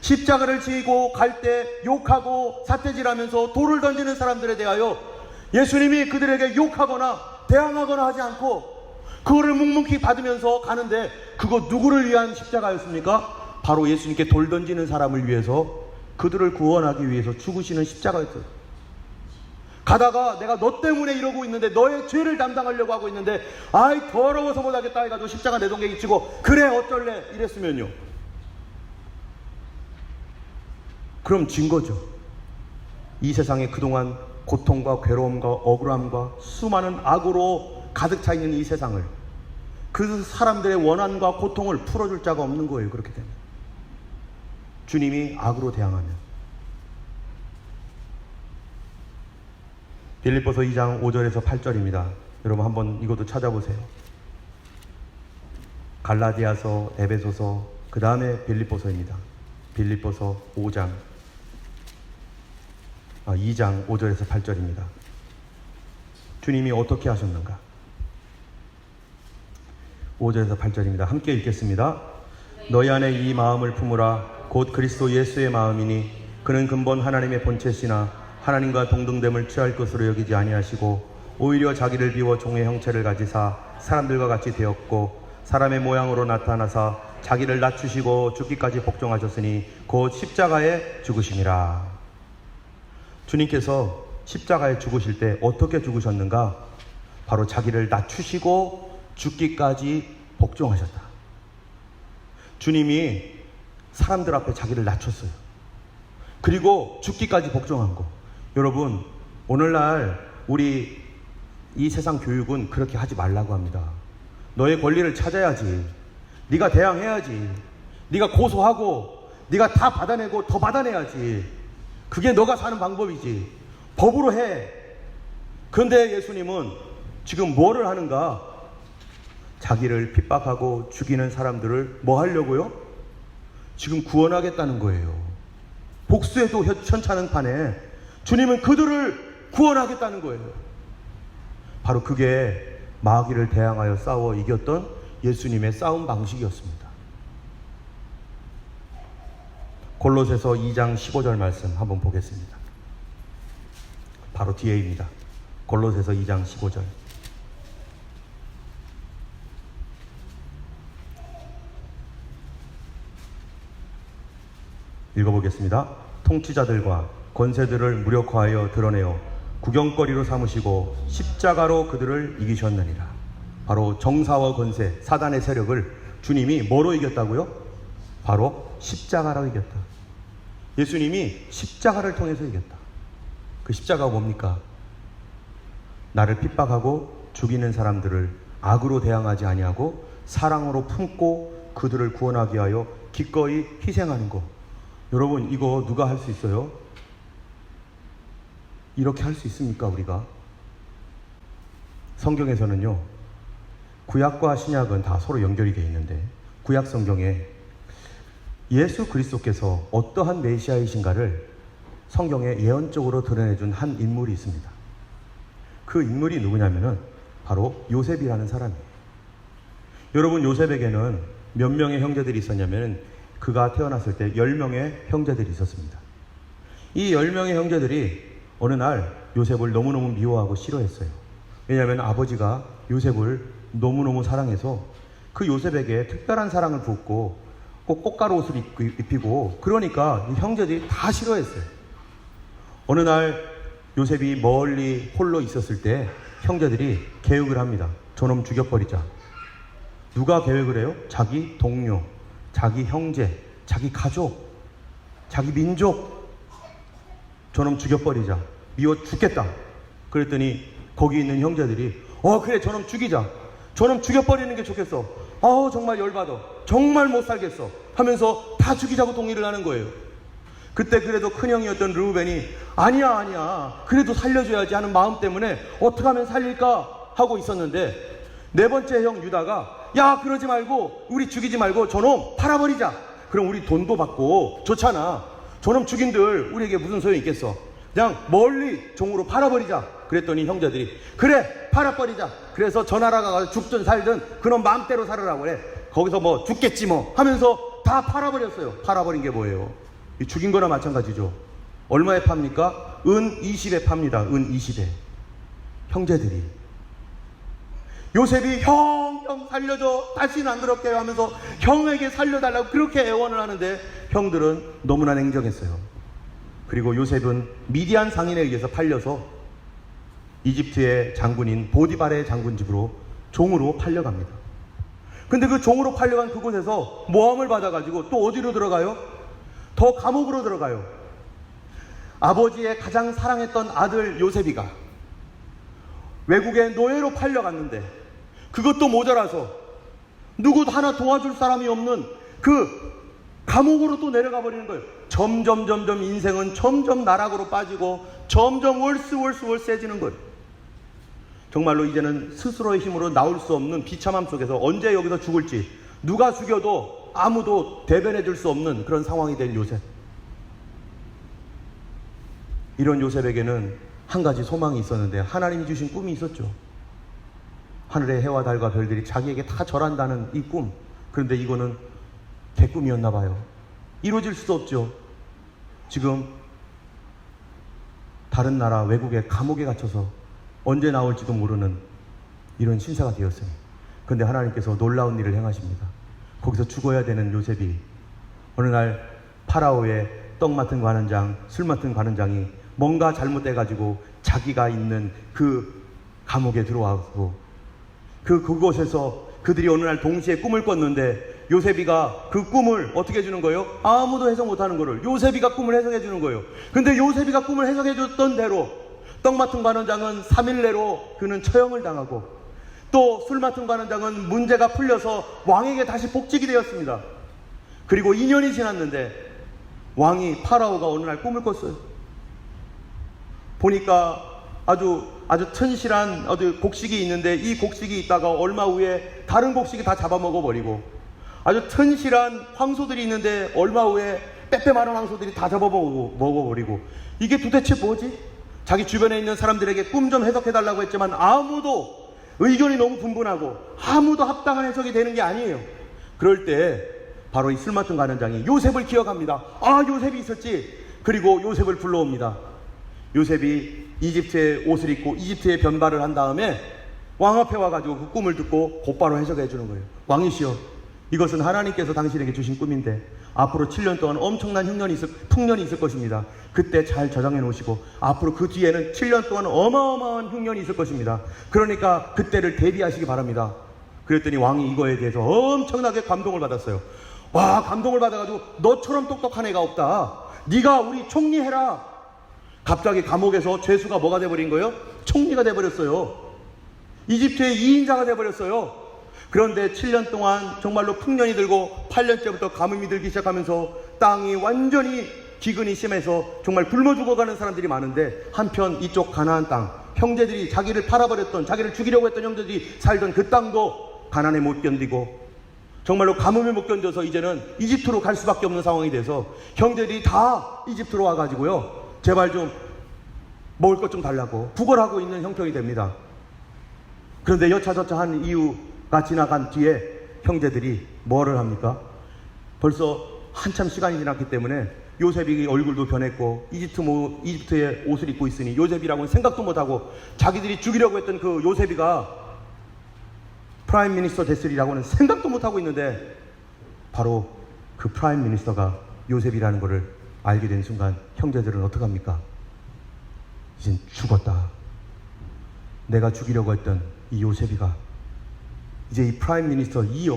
십자가를 지고 갈 때 욕하고 삿대질하면서 돌을 던지는 사람들에 대하여 예수님이 그들에게 욕하거나 대항하거나 하지 않고 그거를 묵묵히 받으면서 가는데, 그거 누구를 위한 십자가였습니까? 바로 예수님께 돌 던지는 사람을 위해서, 그들을 구원하기 위해서 죽으시는 십자가였어요. 가다가 내가 너 때문에 이러고 있는데, 너의 죄를 담당하려고 하고 있는데, 아이 더러워서 못하겠다 해가지고 십자가 내동댕이 치고 그래 어쩔래 이랬으면요, 그럼 진 거죠. 이 세상에 그동안 고통과 괴로움과 억울함과 수많은 악으로 가득 차 있는 이 세상을, 그 사람들의 원한과 고통을 풀어줄 자가 없는 거예요. 그렇게 되면 주님이 악으로 대항하면. 빌립보서 2장 5절에서 8절입니다. 여러분 한번 이것도 찾아보세요. 갈라디아서, 에베소서, 그 다음에 빌립보서입니다. 빌립보서 2장 5절에서 8절입니다. 주님이 어떻게 하셨는가? 5절에서 8절입니다. 함께 읽겠습니다. 너희 안에 이 마음을 품으라. 곧 그리스도 예수의 마음이니 그는 근본 하나님의 본체시나 하나님과 동등됨을 취할 것으로 여기지 아니하시고 오히려 자기를 비워 종의 형체를 가지사 사람들과 같이 되었고 사람의 모양으로 나타나사 자기를 낮추시고 죽기까지 복종하셨으니 곧 십자가에 죽으심이라. 주님께서 십자가에 죽으실 때 어떻게 죽으셨는가? 바로 자기를 낮추시고 죽기까지 복종하셨다. 주님이 사람들 앞에 자기를 낮췄어요. 그리고 죽기까지 복종한 거. 여러분, 오늘날 우리 이 세상 교육은 그렇게 하지 말라고 합니다. 너의 권리를 찾아야지, 네가 대항해야지, 네가 고소하고 네가 다 받아내고 더 받아내야지, 그게 너가 사는 방법이지, 법으로 해. 그런데 예수님은 지금 뭐를 하는가? 자기를 핍박하고 죽이는 사람들을 뭐 하려고요? 지금 구원하겠다는 거예요. 복수해도 현찮은 판에 주님은 그들을 구원하겠다는 거예요. 바로 그게 마귀를 대항하여 싸워 이겼던 예수님의 싸움 방식이었습니다. 골로새서 2장 15절 말씀 한번 보겠습니다. 바로 뒤에입니다. 골로새서 2장 15절. 읽어보겠습니다. 통치자들과 권세들을 무력화하여 드러내어 구경거리로 삼으시고 십자가로 그들을 이기셨느니라. 바로 정사와 권세, 사단의 세력을 주님이 뭐로 이겼다고요? 바로 십자가로 이겼다. 예수님이 십자가를 통해서 이겼다. 그 십자가가 뭡니까? 나를 핍박하고 죽이는 사람들을 악으로 대항하지 아니하고 사랑으로 품고 그들을 구원하기 위하여 기꺼이 희생하는 것. 여러분, 이거 누가 할 수 있어요? 이렇게 할 수 있습니까, 우리가? 성경에서는요, 구약과 신약은 다 서로 연결이 되어 있는데, 구약 성경에 예수 그리스도께서 어떠한 메시아이신가를 성경에 예언적으로 드러내준 한 인물이 있습니다. 그 인물이 누구냐면은 바로 요셉이라는 사람이에요. 여러분, 요셉에게는 몇 명의 형제들이 있었냐면 그가 태어났을 때 10명의 형제들이 있었습니다. 이 10명의 형제들이 어느 날 요셉을 너무너무 미워하고 싫어했어요. 왜냐하면 아버지가 요셉을 너무너무 사랑해서 그 요셉에게 특별한 사랑을 부었고 꼭 꽃가루 옷을 입히고, 그러니까 이 형제들이 다 싫어했어요. 어느 날 요셉이 멀리 홀로 있었을 때 형제들이 계획을 합니다. 저놈 죽여버리자. 누가 계획을 해요? 자기 동료, 자기 형제, 자기 가족, 자기 민족. 저놈 죽여버리자. 미워 죽겠다. 그랬더니 거기 있는 형제들이 그래, 저놈 죽이자. 저놈 죽여버리는 게 좋겠어. 정말 열받아. 정말 못 살겠어. 하면서 다 죽이자고 동의를 하는 거예요. 그때 그래도 큰형이었던 르우벤이 아니야 그래도 살려줘야지 하는 마음 때문에 어떻게 하면 살릴까 하고 있었는데, 네 번째 형 유다가 야, 그러지 말고, 우리 죽이지 말고 저놈 팔아버리자. 그럼 우리 돈도 받고 좋잖아. 저놈 죽인들 우리에게 무슨 소용이 있겠어. 그냥 멀리 종으로 팔아버리자. 그랬더니 형제들이 그래, 팔아버리자. 그래서 저 나라가 가서 죽든 살든 그놈 마음대로 살으라고 그래. 거기서 뭐 죽겠지 뭐 하면서 다 팔아버렸어요. 팔아버린 게 뭐예요? 이 죽인 거나 마찬가지죠. 얼마에 팝니까? 은 20에 팝니다. 은 20에. 형제들이 요셉이 형 살려줘, 다시는 안 그렇게 하면서 형에게 살려달라고 그렇게 애원을 하는데 형들은 너무나 냉정했어요. 그리고 요셉은 미디안 상인에 의해서 팔려서 이집트의 장군인 보디발의 장군 집으로 종으로 팔려갑니다. 근데 그 종으로 팔려간 그곳에서 모함을 받아가지고 또 어디로 들어가요? 더 감옥으로 들어가요. 아버지의 가장 사랑했던 아들 요셉이가 외국에 노예로 팔려갔는데 그것도 모자라서 누구 하나 도와줄 사람이 없는 그 감옥으로 또 내려가 버리는 거예요. 점점 인생은 점점 나락으로 빠지고 점점 월스해지는 거예요. 정말로 이제는 스스로의 힘으로 나올 수 없는 비참함 속에서 언제 여기서 죽을지 누가 죽여도 아무도 대변해 줄 수 없는 그런 상황이 된 요셉. 이런 요셉에게는 한 가지 소망이 있었는데, 하나님이 주신 꿈이 있었죠. 하늘의 해와 달과 별들이 자기에게 다 절한다는 이 꿈. 그런데 이거는 개꿈이었나 봐요. 이루어질 수도 없죠. 지금 다른 나라 외국의 감옥에 갇혀서 언제 나올지도 모르는 이런 신세가 되었어요. 그런데 하나님께서 놀라운 일을 행하십니다. 거기서 죽어야 되는 요셉이 어느 날 파라오의 떡 맡은 관원장, 술 맡은 관원장이 뭔가 잘못돼가지고 자기가 있는 그 감옥에 들어와서 그곳에서 그들이 어느 날 동시에 꿈을 꿨는데 요셉이가 그 꿈을 어떻게 해주는 거예요? 아무도 해석 못하는 거를 요셉이가 꿈을 해석해 주는 거예요. 근데 요셉이가 꿈을 해석해 줬던 대로 떡 맡은 관원장은 3일 내로 그는 처형을 당하고, 또 술 맡은 관원장은 문제가 풀려서 왕에게 다시 복직이 되었습니다. 그리고 2년이 지났는데 왕이 파라오가 어느 날 꿈을 꿨어요. 보니까 아주 튼실한 곡식이 있는데 이 곡식이 있다가 얼마 후에 다른 곡식이 다 잡아먹어 버리고, 아주 튼실한 황소들이 있는데 얼마 후에 빼빼 마른 황소들이 다 먹어버리고 이게 도대체 뭐지? 자기 주변에 있는 사람들에게 꿈 좀 해석해달라고 했지만 아무도 의견이 너무 분분하고 아무도 합당한 해석이 되는 게 아니에요. 그럴 때 바로 이 술 맡은 간원장이 요셉을 기억합니다. 아, 요셉이 있었지. 그리고 요셉을 불러옵니다. 요셉이 이집트의 옷을 입고 이집트의 변발을 한 다음에 왕 앞에 와가지고 그 꿈을 듣고 곧바로 해석해 주는 거예요. 왕이시여, 이것은 하나님께서 당신에게 주신 꿈인데 앞으로 7년 동안 엄청난 풍년이 있을 것입니다. 그때 잘 저장해 놓으시고 앞으로 그 뒤에는 7년 동안 어마어마한 흉년이 있을 것입니다. 그러니까 그때를 대비하시기 바랍니다. 그랬더니 왕이 이거에 대해서 엄청나게 감동을 받았어요. 와, 감동을 받아가지고 너처럼 똑똑한 애가 없다. 네가 우리 총리 해라. 갑자기 감옥에서 죄수가 뭐가 돼버린 거예요? 총리가 돼버렸어요. 이집트의 2인자가 돼버렸어요. 그런데 7년 동안 정말로 풍년이 들고 8년째부터 가뭄이 들기 시작하면서 땅이 완전히 기근이 심해서 정말 굶어 죽어가는 사람들이 많은데 한편 이쪽 가나안 땅, 형제들이 자기를 팔아버렸던, 자기를 죽이려고 했던 형제들이 살던 그 땅도 가난에 못 견디고 정말로 가뭄을 못 견뎌서 이제는 이집트로 갈 수밖에 없는 상황이 돼서 형제들이 다 이집트로 와가지고요, 제발 좀 먹을 것 좀 달라고 구걸하고 있는 형편이 됩니다. 그런데 여차저차 한 이유가 지나간 뒤에 형제들이 뭐를 합니까? 벌써 한참 시간이 지났기 때문에 요셉이 얼굴도 변했고 이집트의 옷을 입고 있으니 요셉이라고는 생각도 못하고 자기들이 죽이려고 했던 그 요셉이가 프라임 미니스터 됐으리라고는 생각도 못하고 있는데 바로 그 프라임 미니스터가 요셉이라는 것을 알게 된 순간 형제들은 어떡합니까? 이젠 죽었다. 내가 죽이려고 했던 이 요셉이가 이제 이 프라임 미니스터, 이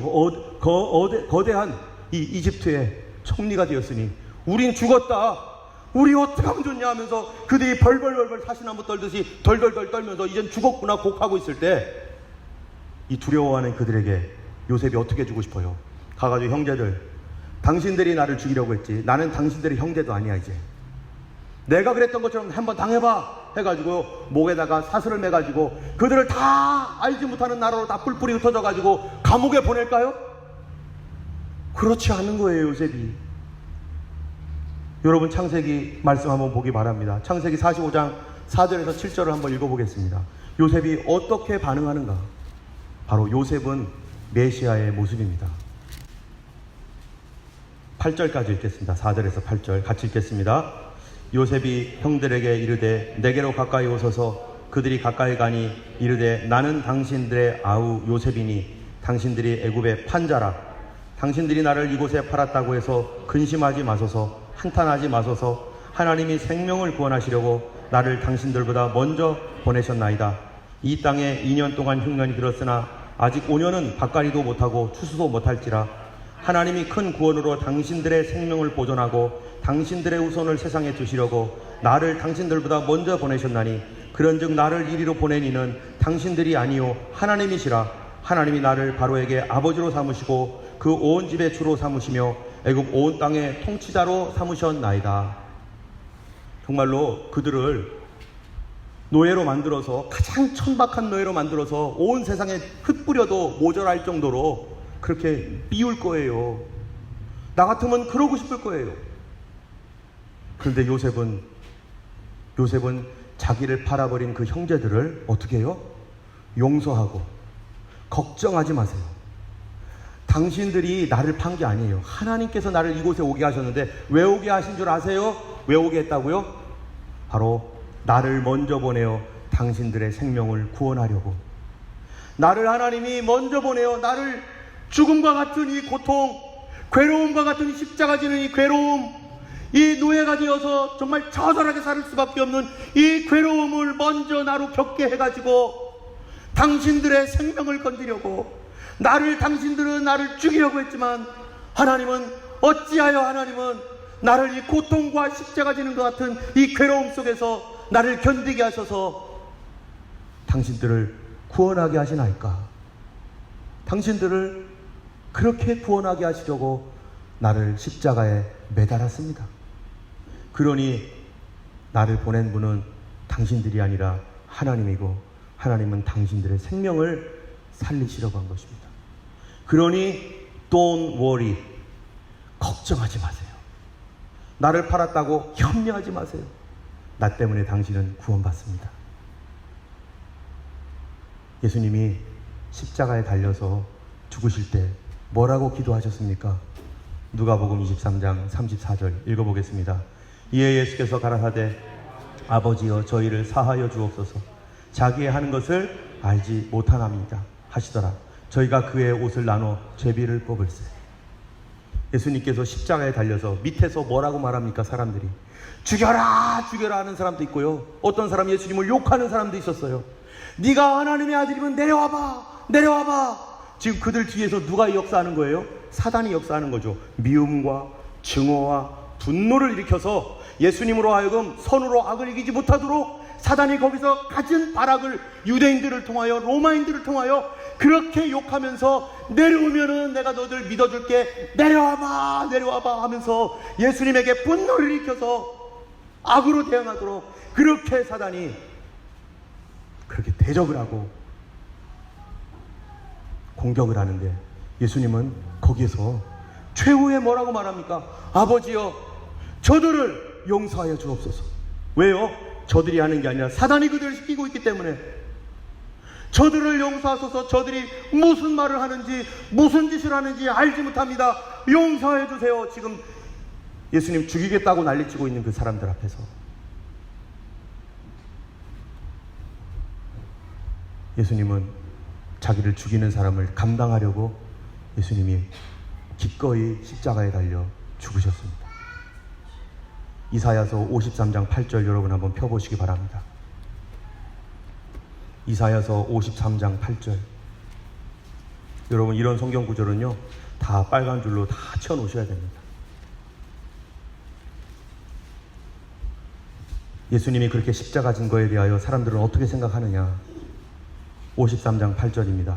거대한 이 이집트의 총리가 되었으니 우린 죽었다. 우리 어떻게 하면 좋냐 하면서 그들이 벌벌벌벌 사시나무 떨듯이 덜덜덜 떨면서 이젠 죽었구나 곡하고 있을 때 이 두려워하는 그들에게 요셉이 어떻게 해주고 싶어요? 가가지고 형제들, 당신들이 나를 죽이려고 했지. 나는 당신들의 형제도 아니야. 이제 내가 그랬던 것처럼 한번 당해봐 해가지고 목에다가 사슬을 매가지고 그들을 다 알지 못하는 나라로 다 뿔뿔이 흩어져가지고 감옥에 보낼까요? 그렇지 않은 거예요. 요셉이. 여러분, 창세기 말씀 한번 보기 바랍니다. 창세기 45장 4절에서 7절을 한번 읽어보겠습니다. 요셉이 어떻게 반응하는가? 바로 요셉은 메시아의 모습입니다. 8절까지 읽겠습니다. 4절에서 8절 같이 읽겠습니다. 요셉이 형들에게 이르되 내게로 가까이 오소서. 그들이 가까이 가니 이르되 나는 당신들의 아우 요셉이니 당신들이 애굽의 판자라. 당신들이 나를 이곳에 팔았다고 해서 근심하지 마소서. 한탄하지 마소서. 하나님이 생명을 구원하시려고 나를 당신들보다 먼저 보내셨나이다. 이 땅에 2년 동안 흉년이 들었으나 아직 5년은 밭갈이도 못하고 추수도 못할지라. 하나님이 큰 구원으로 당신들의 생명을 보존하고 당신들의 후손을 세상에 두시려고 나를 당신들보다 먼저 보내셨나니 그런즉 나를 이리로 보낸 이는 당신들이 아니요 하나님이시라. 하나님이 나를 바로에게 아버지로 삼으시고 그 온 집의 주로 삼으시며 애굽 온 땅의 통치자로 삼으셨나이다. 정말로 그들을 노예로 만들어서, 가장 천박한 노예로 만들어서 온 세상에 흩뿌려도 모자랄 정도로 그렇게 비울 거예요. 나 같으면 그러고 싶을 거예요. 그런데 요셉은 자기를 팔아버린 그 형제들을 어떻게 해요? 용서하고 걱정하지 마세요. 당신들이 나를 판 게 아니에요. 하나님께서 나를 이곳에 오게 하셨는데 왜 오게 하신 줄 아세요? 왜 오게 했다고요? 바로 나를 먼저 보내어 당신들의 생명을 구원하려고. 나를 하나님이 먼저 보내어 나를 죽음과 같은 이 고통, 괴로움과 같은 이 십자가 지는 이 괴로움, 이 노예가 되어서 정말 처절하게 살 수밖에 없는 이 괴로움을 먼저 나로 겪게 해가지고 당신들의 생명을 건지려고. 당신들은 나를 죽이려고 했지만 하나님은 어찌하여 하나님은 나를 이 고통과 십자가 지는 것 같은 이 괴로움 속에서 나를 견디게 하셔서 당신들을 구원하게 하시나이까. 당신들을 그렇게 구원하게 하시려고 나를 십자가에 매달았습니다. 그러니 나를 보낸 분은 당신들이 아니라 하나님이고 하나님은 당신들의 생명을 살리시려고 한 것입니다. 그러니 don't worry, 걱정하지 마세요. 나를 팔았다고 협려하지 마세요. 나 때문에 당신은 구원받습니다. 예수님이 십자가에 달려서 죽으실 때 뭐라고 기도하셨습니까? 누가복음 23장 34절 읽어보겠습니다. 이에 예수께서 가라사대 아버지여 저희를 사하여 주옵소서. 자기의 하는 것을 알지 못하나이다 하시더라. 저희가 그의 옷을 나눠 제비를 뽑을세. 예수님께서 십자가에 달려서 밑에서 뭐라고 말합니까? 사람들이 죽여라 죽여라 하는 사람도 있고요, 어떤 사람 예수님을 욕하는 사람도 있었어요. 네가 하나님의 아들이면 내려와봐 내려와봐. 지금 그들 뒤에서 누가 역사하는 거예요? 사단이 역사하는 거죠. 미움과 증오와 분노를 일으켜서 예수님으로 하여금 선으로 악을 이기지 못하도록 사단이 거기서 가진 발악을 유대인들을 통하여 로마인들을 통하여 그렇게 욕하면서 내려오면은 내가 너들 믿어줄게 내려와봐 내려와봐 하면서 예수님에게 분노를 일으켜서 악으로 대응하도록 그렇게 사단이 그렇게 대적을 하고 공격을 하는데, 예수님은 거기에서 최후에 뭐라고 말합니까? 아버지여 저들을 용서하여 주옵소서. 왜요? 저들이 하는 게 아니라 사단이 그들을 시키고 있기 때문에 저들을 용서하소서. 저들이 무슨 말을 하는지 무슨 짓을 하는지 알지 못합니다. 용서해 주세요. 지금 예수님 죽이겠다고 난리치고 있는 그 사람들 앞에서 예수님은 자기를 죽이는 사람을 감당하려고 예수님이 기꺼이 십자가에 달려 죽으셨습니다. 이사야서 53장 8절 여러분 한번 펴보시기 바랍니다. 이사야서 53장 8절. 여러분 이런 성경 구절은요 다 빨간 줄로 다 쳐놓으셔야 됩니다. 예수님이 그렇게 십자가 진 거에 대하여 사람들은 어떻게 생각하느냐. 53장 8절입니다.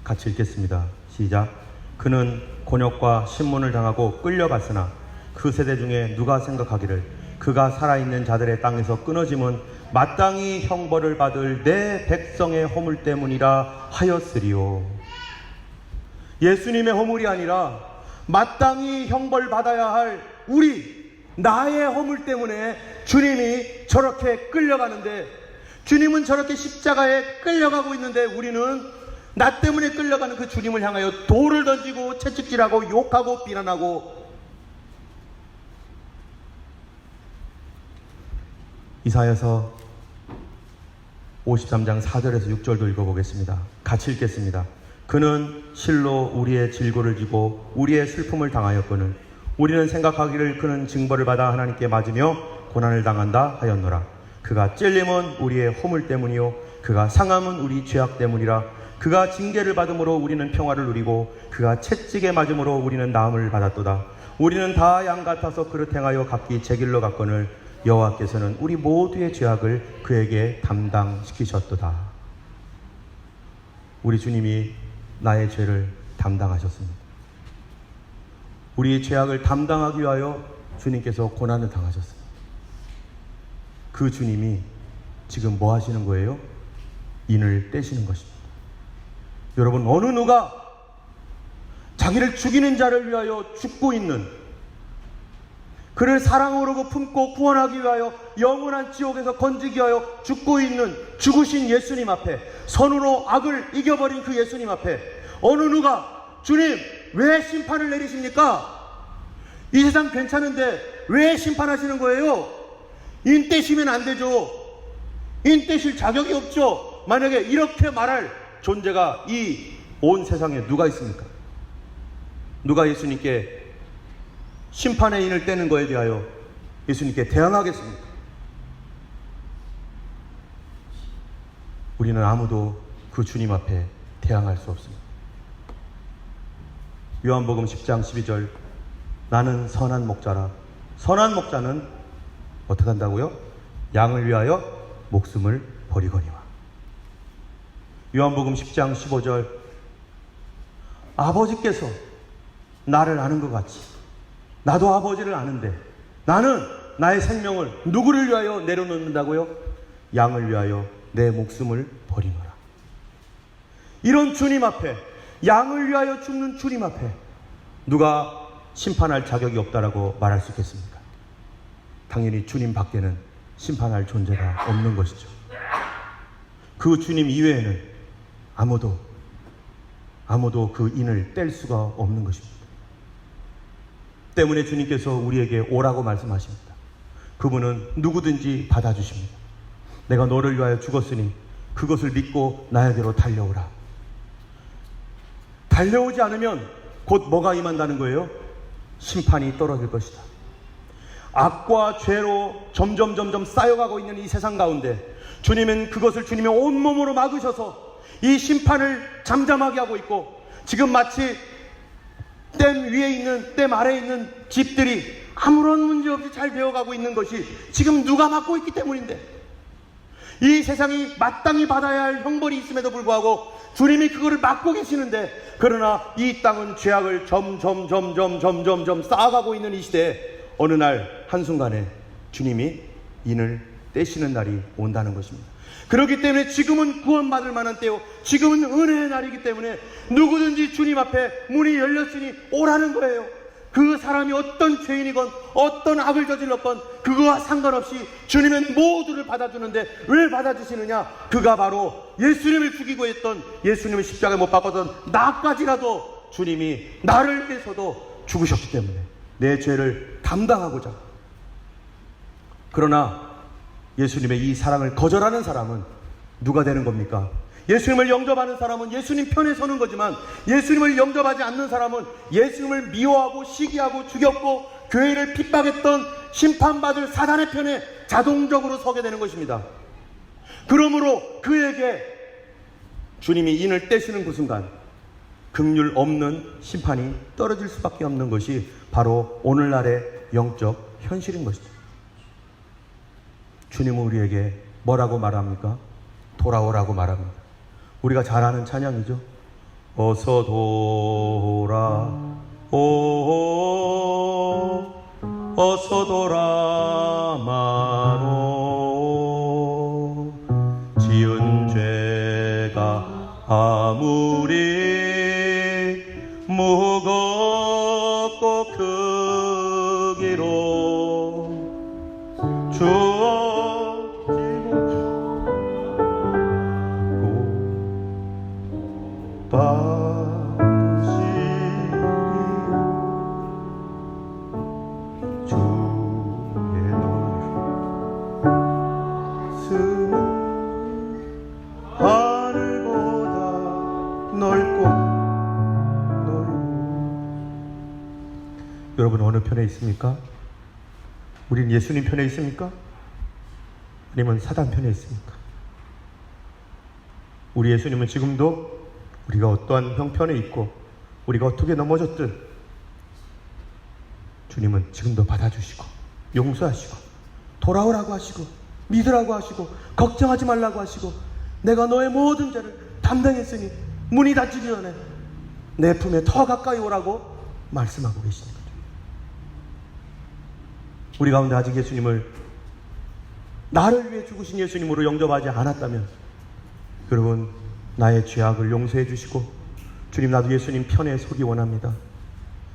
같이 읽겠습니다. 시작. 그는 곤욕과 신문을 당하고 끌려갔으나 그 세대 중에 누가 생각하기를 그가 살아있는 자들의 땅에서 끊어짐은 마땅히 형벌을 받을 내 백성의 허물 때문이라 하였으리요. 예수님의 허물이 아니라 마땅히 형벌 받아야 할 나의 허물 때문에 주님이 저렇게 끌려가는데, 주님은 저렇게 십자가에 끌려가고 있는데 우리는 나 때문에 끌려가는 그 주님을 향하여 돌을 던지고 채찍질하고 욕하고 비난하고. 이사야서 53장 4절에서 6절도 읽어보겠습니다. 같이 읽겠습니다. 그는 실로 우리의 질고를 지고 우리의 슬픔을 당하였거늘 우리는 생각하기를 그는 징벌을 받아 하나님께 맞으며 고난을 당한다 하였노라. 그가 찔림은 우리의 허물 때문이요 그가 상함은 우리 죄악 때문이라. 그가 징계를 받음으로 우리는 평화를 누리고 그가 채찍에 맞음으로 우리는 나음을 받았도다. 우리는 다 양 같아서 그릇 행하여 각기 제 길로 갔거늘 여호와께서는 우리 모두의 죄악을 그에게 담당시키셨도다. 우리 주님이 나의 죄를 담당하셨습니다. 우리의 죄악을 담당하기 위하여 주님께서 고난을 당하셨습니다. 그 주님이 지금 뭐 하시는 거예요? 인을 떼시는 것입니다. 여러분, 어느 누가 자기를 죽이는 자를 위하여 죽고 있는, 그를 사랑으로 품고 구원하기 위하여 영원한 지옥에서 건지기 위하여 죽고 있는 죽으신 예수님 앞에, 선으로 악을 이겨버린 그 예수님 앞에 어느 누가 주님 왜 심판을 내리십니까? 이 세상 괜찮은데 왜 심판하시는 거예요? 인 떼시면 안 되죠. 인 떼실 자격이 없죠. 만약에 이렇게 말할 존재가 이 온 세상에 누가 있습니까? 누가 예수님께 심판의 인을 떼는 거에 대하여 예수님께 대항하겠습니까? 우리는 아무도 그 주님 앞에 대항할 수 없습니다. 요한복음 10장 12절. 나는 선한 목자라. 선한 목자는 어떻게 한다고요? 양을 위하여 목숨을 버리거니와. 요한복음 10장 15절. 아버지께서 나를 아는 것 같이 나도 아버지를 아는데 나는 나의 생명을 누구를 위하여 내려놓는다고요? 양을 위하여 내 목숨을 버리노라. 이런 주님 앞에, 양을 위하여 죽는 주님 앞에 누가 심판할 자격이 없다라고 말할 수 있겠습니까? 당연히 주님 밖에는 심판할 존재가 없는 것이죠. 그 주님 이외에는 아무도 그 인을 뗄 수가 없는 것입니다. 때문에 주님께서 우리에게 오라고 말씀하십니다. 그분은 누구든지 받아주십니다. 내가 너를 위하여 죽었으니 그것을 믿고 나에게로 달려오라. 달려오지 않으면 곧 뭐가 임한다는 거예요? 심판이 떨어질 것이다. 악과 죄로 점점 쌓여가고 있는 이 세상 가운데 주님은 그것을 주님의 온몸으로 막으셔서 이 심판을 잠잠하게 하고 있고, 지금 마치 댐 아래에 있는 집들이 아무런 문제 없이 잘 되어가고 있는 것이 지금 누가 막고 있기 때문인데, 이 세상이 마땅히 받아야 할 형벌이 있음에도 불구하고 주님이 그거를 막고 계시는데, 그러나 이 땅은 죄악을 점점 쌓아가고 있는 이 시대에 어느 날 한순간에 주님이 인을 떼시는 날이 온다는 것입니다. 그렇기 때문에 지금은 구원받을 만한 때요, 지금은 은혜의 날이기 때문에 누구든지 주님 앞에 문이 열렸으니 오라는 거예요. 그 사람이 어떤 죄인이건 어떤 악을 저질렀건 그거와 상관없이 주님은 모두를 받아주는데, 왜 받아주시느냐? 그가 바로 예수님을 죽이고 했던, 예수님을 십자가에 못 박았던 나까지라도 주님이 나를 위해서도 죽으셨기 때문에, 내 죄를 담당하고자. 그러나 예수님의 이 사랑을 거절하는 사람은 누가 되는 겁니까? 예수님을 영접하는 사람은 예수님 편에 서는 거지만, 예수님을 영접하지 않는 사람은 예수님을 미워하고 시기하고 죽였고 교회를 핍박했던 심판받을 사단의 편에 자동적으로 서게 되는 것입니다. 그러므로 그에게 주님이 인을 떼시는 그 순간 긍휼 없는 심판이 떨어질 수밖에 없는 것이 바로 오늘날의 영적 현실인 것이죠. 주님은 우리에게 뭐라고 말합니까? 돌아오라고 말합니다. 우리가 잘 아는 찬양이죠. 어서 돌아오, 어서 돌아마노. 지은 죄가 아무리 무겁고 크기로 여러분 어느 편에 있습니까? 우린 예수님 편에 있습니까? 아니면 사단 편에 있습니까? 우리 예수님은 지금도 우리가 어떠한 형편에 있고 우리가 어떻게 넘어졌든 주님은 지금도 받아주시고 용서하시고 돌아오라고 하시고 믿으라고 하시고 걱정하지 말라고 하시고, 내가 너의 모든 죄를 담당했으니 문이 닫히기 전에 내 품에 더 가까이 오라고 말씀하고 계시는 거죠. 우리 가운데 아직 예수님을 나를 위해 죽으신 예수님으로 영접하지 않았다면, 여러분 나의 죄악을 용서해 주시고, 주님 나도 예수님 편에 서기 원합니다.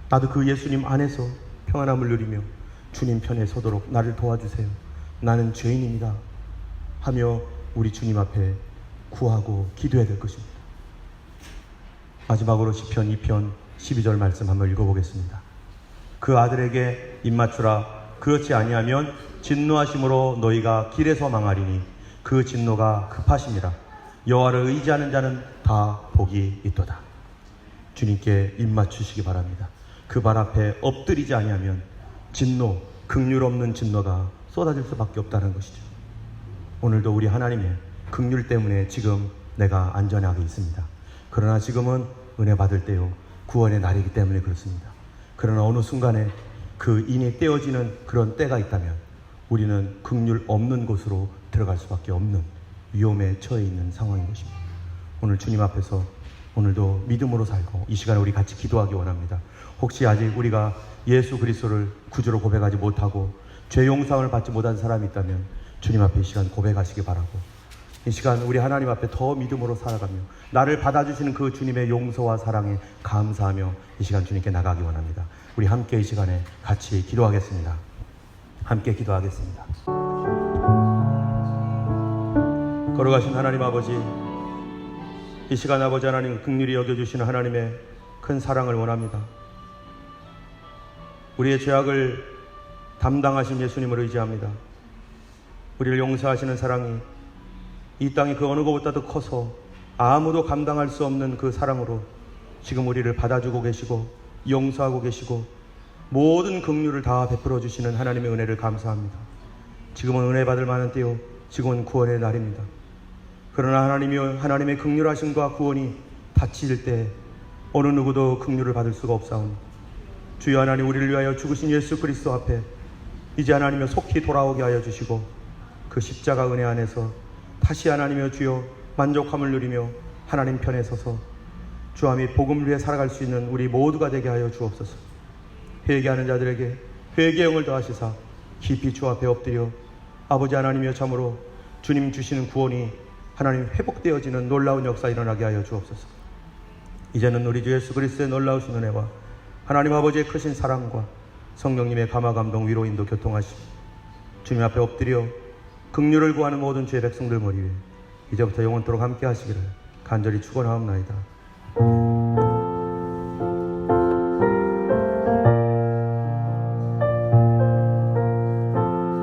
나도 그 예수님 안에서 평안함을 누리며 주님 편에 서도록 나를 도와주세요. 나는 죄인입니다 하며 우리 주님 앞에 구하고 기도해야 될 것입니다. 마지막으로 시편 2편 12절 말씀 한번 읽어보겠습니다. 그 아들에게 입맞추라. 그렇지 아니하면 진노하심으로 너희가 길에서 망하리니 그 진노가 급하심이라. 여호와를 의지하는 자는 다 복이 있도다. 주님께 입맞추시기 바랍니다. 그 발 앞에 엎드리지 아니하면 진노, 긍휼 없는 진노가 쏟아질 수밖에 없다는 것이죠. 오늘도 우리 하나님의 긍휼 때문에 지금 내가 안전하게 있습니다. 그러나 지금은 은혜 받을 때요, 구원의 날이기 때문에 그렇습니다. 그러나 어느 순간에 그 인이 떼어지는 그런 때가 있다면 우리는 긍휼 없는 곳으로 들어갈 수밖에 없는 위험에 처해 있는 상황인 것입니다. 오늘 주님 앞에서 오늘도 믿음으로 살고 이 시간에 우리 같이 기도하기 원합니다. 혹시 아직 우리가 예수 그리스도를 구주로 고백하지 못하고 죄 용서를 받지 못한 사람이 있다면 주님 앞에 이 시간 고백하시기 바라고, 이 시간 우리 하나님 앞에 더 믿음으로 살아가며 나를 받아주시는 그 주님의 용서와 사랑에 감사하며 이 시간 주님께 나가기 원합니다. 우리 함께 이 시간에 같이 기도하겠습니다. 함께 기도하겠습니다. 걸어가신 하나님 아버지, 이 시간 아버지 하나님 긍휼히 여겨주시는 하나님의 큰 사랑을 원합니다. 우리의 죄악을 담당하신 예수님을 의지합니다. 우리를 용서하시는 사랑이 이 땅이 그 어느 것보다도 커서 아무도 감당할 수 없는 그 사랑으로 지금 우리를 받아주고 계시고 용서하고 계시고 모든 긍휼을 다 베풀어 주시는 하나님의 은혜를 감사합니다. 지금은 은혜 받을 만한 때요, 지금은 구원의 날입니다. 그러나 하나님의 긍휼하심과 구원이 닫힐 때 어느 누구도 긍휼을 받을 수가 없사오니 주여 하나님, 우리를 위하여 죽으신 예수 그리스도 앞에 이제 하나님의 속히 돌아오게 하여 주시고 그 십자가 은혜 안에서 다시 하나님의 주여 만족함을 누리며 하나님 편에 서서 주와 및 복음을 위해 살아갈 수 있는 우리 모두가 되게 하여 주옵소서. 회개하는 자들에게 회개의 영을 더하시사 깊이 주 앞에 엎드려 아버지 하나님이여 참으로 주님 주시는 구원이 하나님 회복되어지는 놀라운 역사 일어나게 하여 주옵소서. 이제는 우리 주 예수 그리스도의 놀라우신 은혜와 하나님 아버지의 크신 사랑과 성령님의 감화 감동 위로 인도 교통하시고 주님 앞에 엎드려 긍휼을 구하는 모든 주의 백성들 머리 위에 이제부터 영원토록 함께 하시기를 간절히 축원하옵나이다.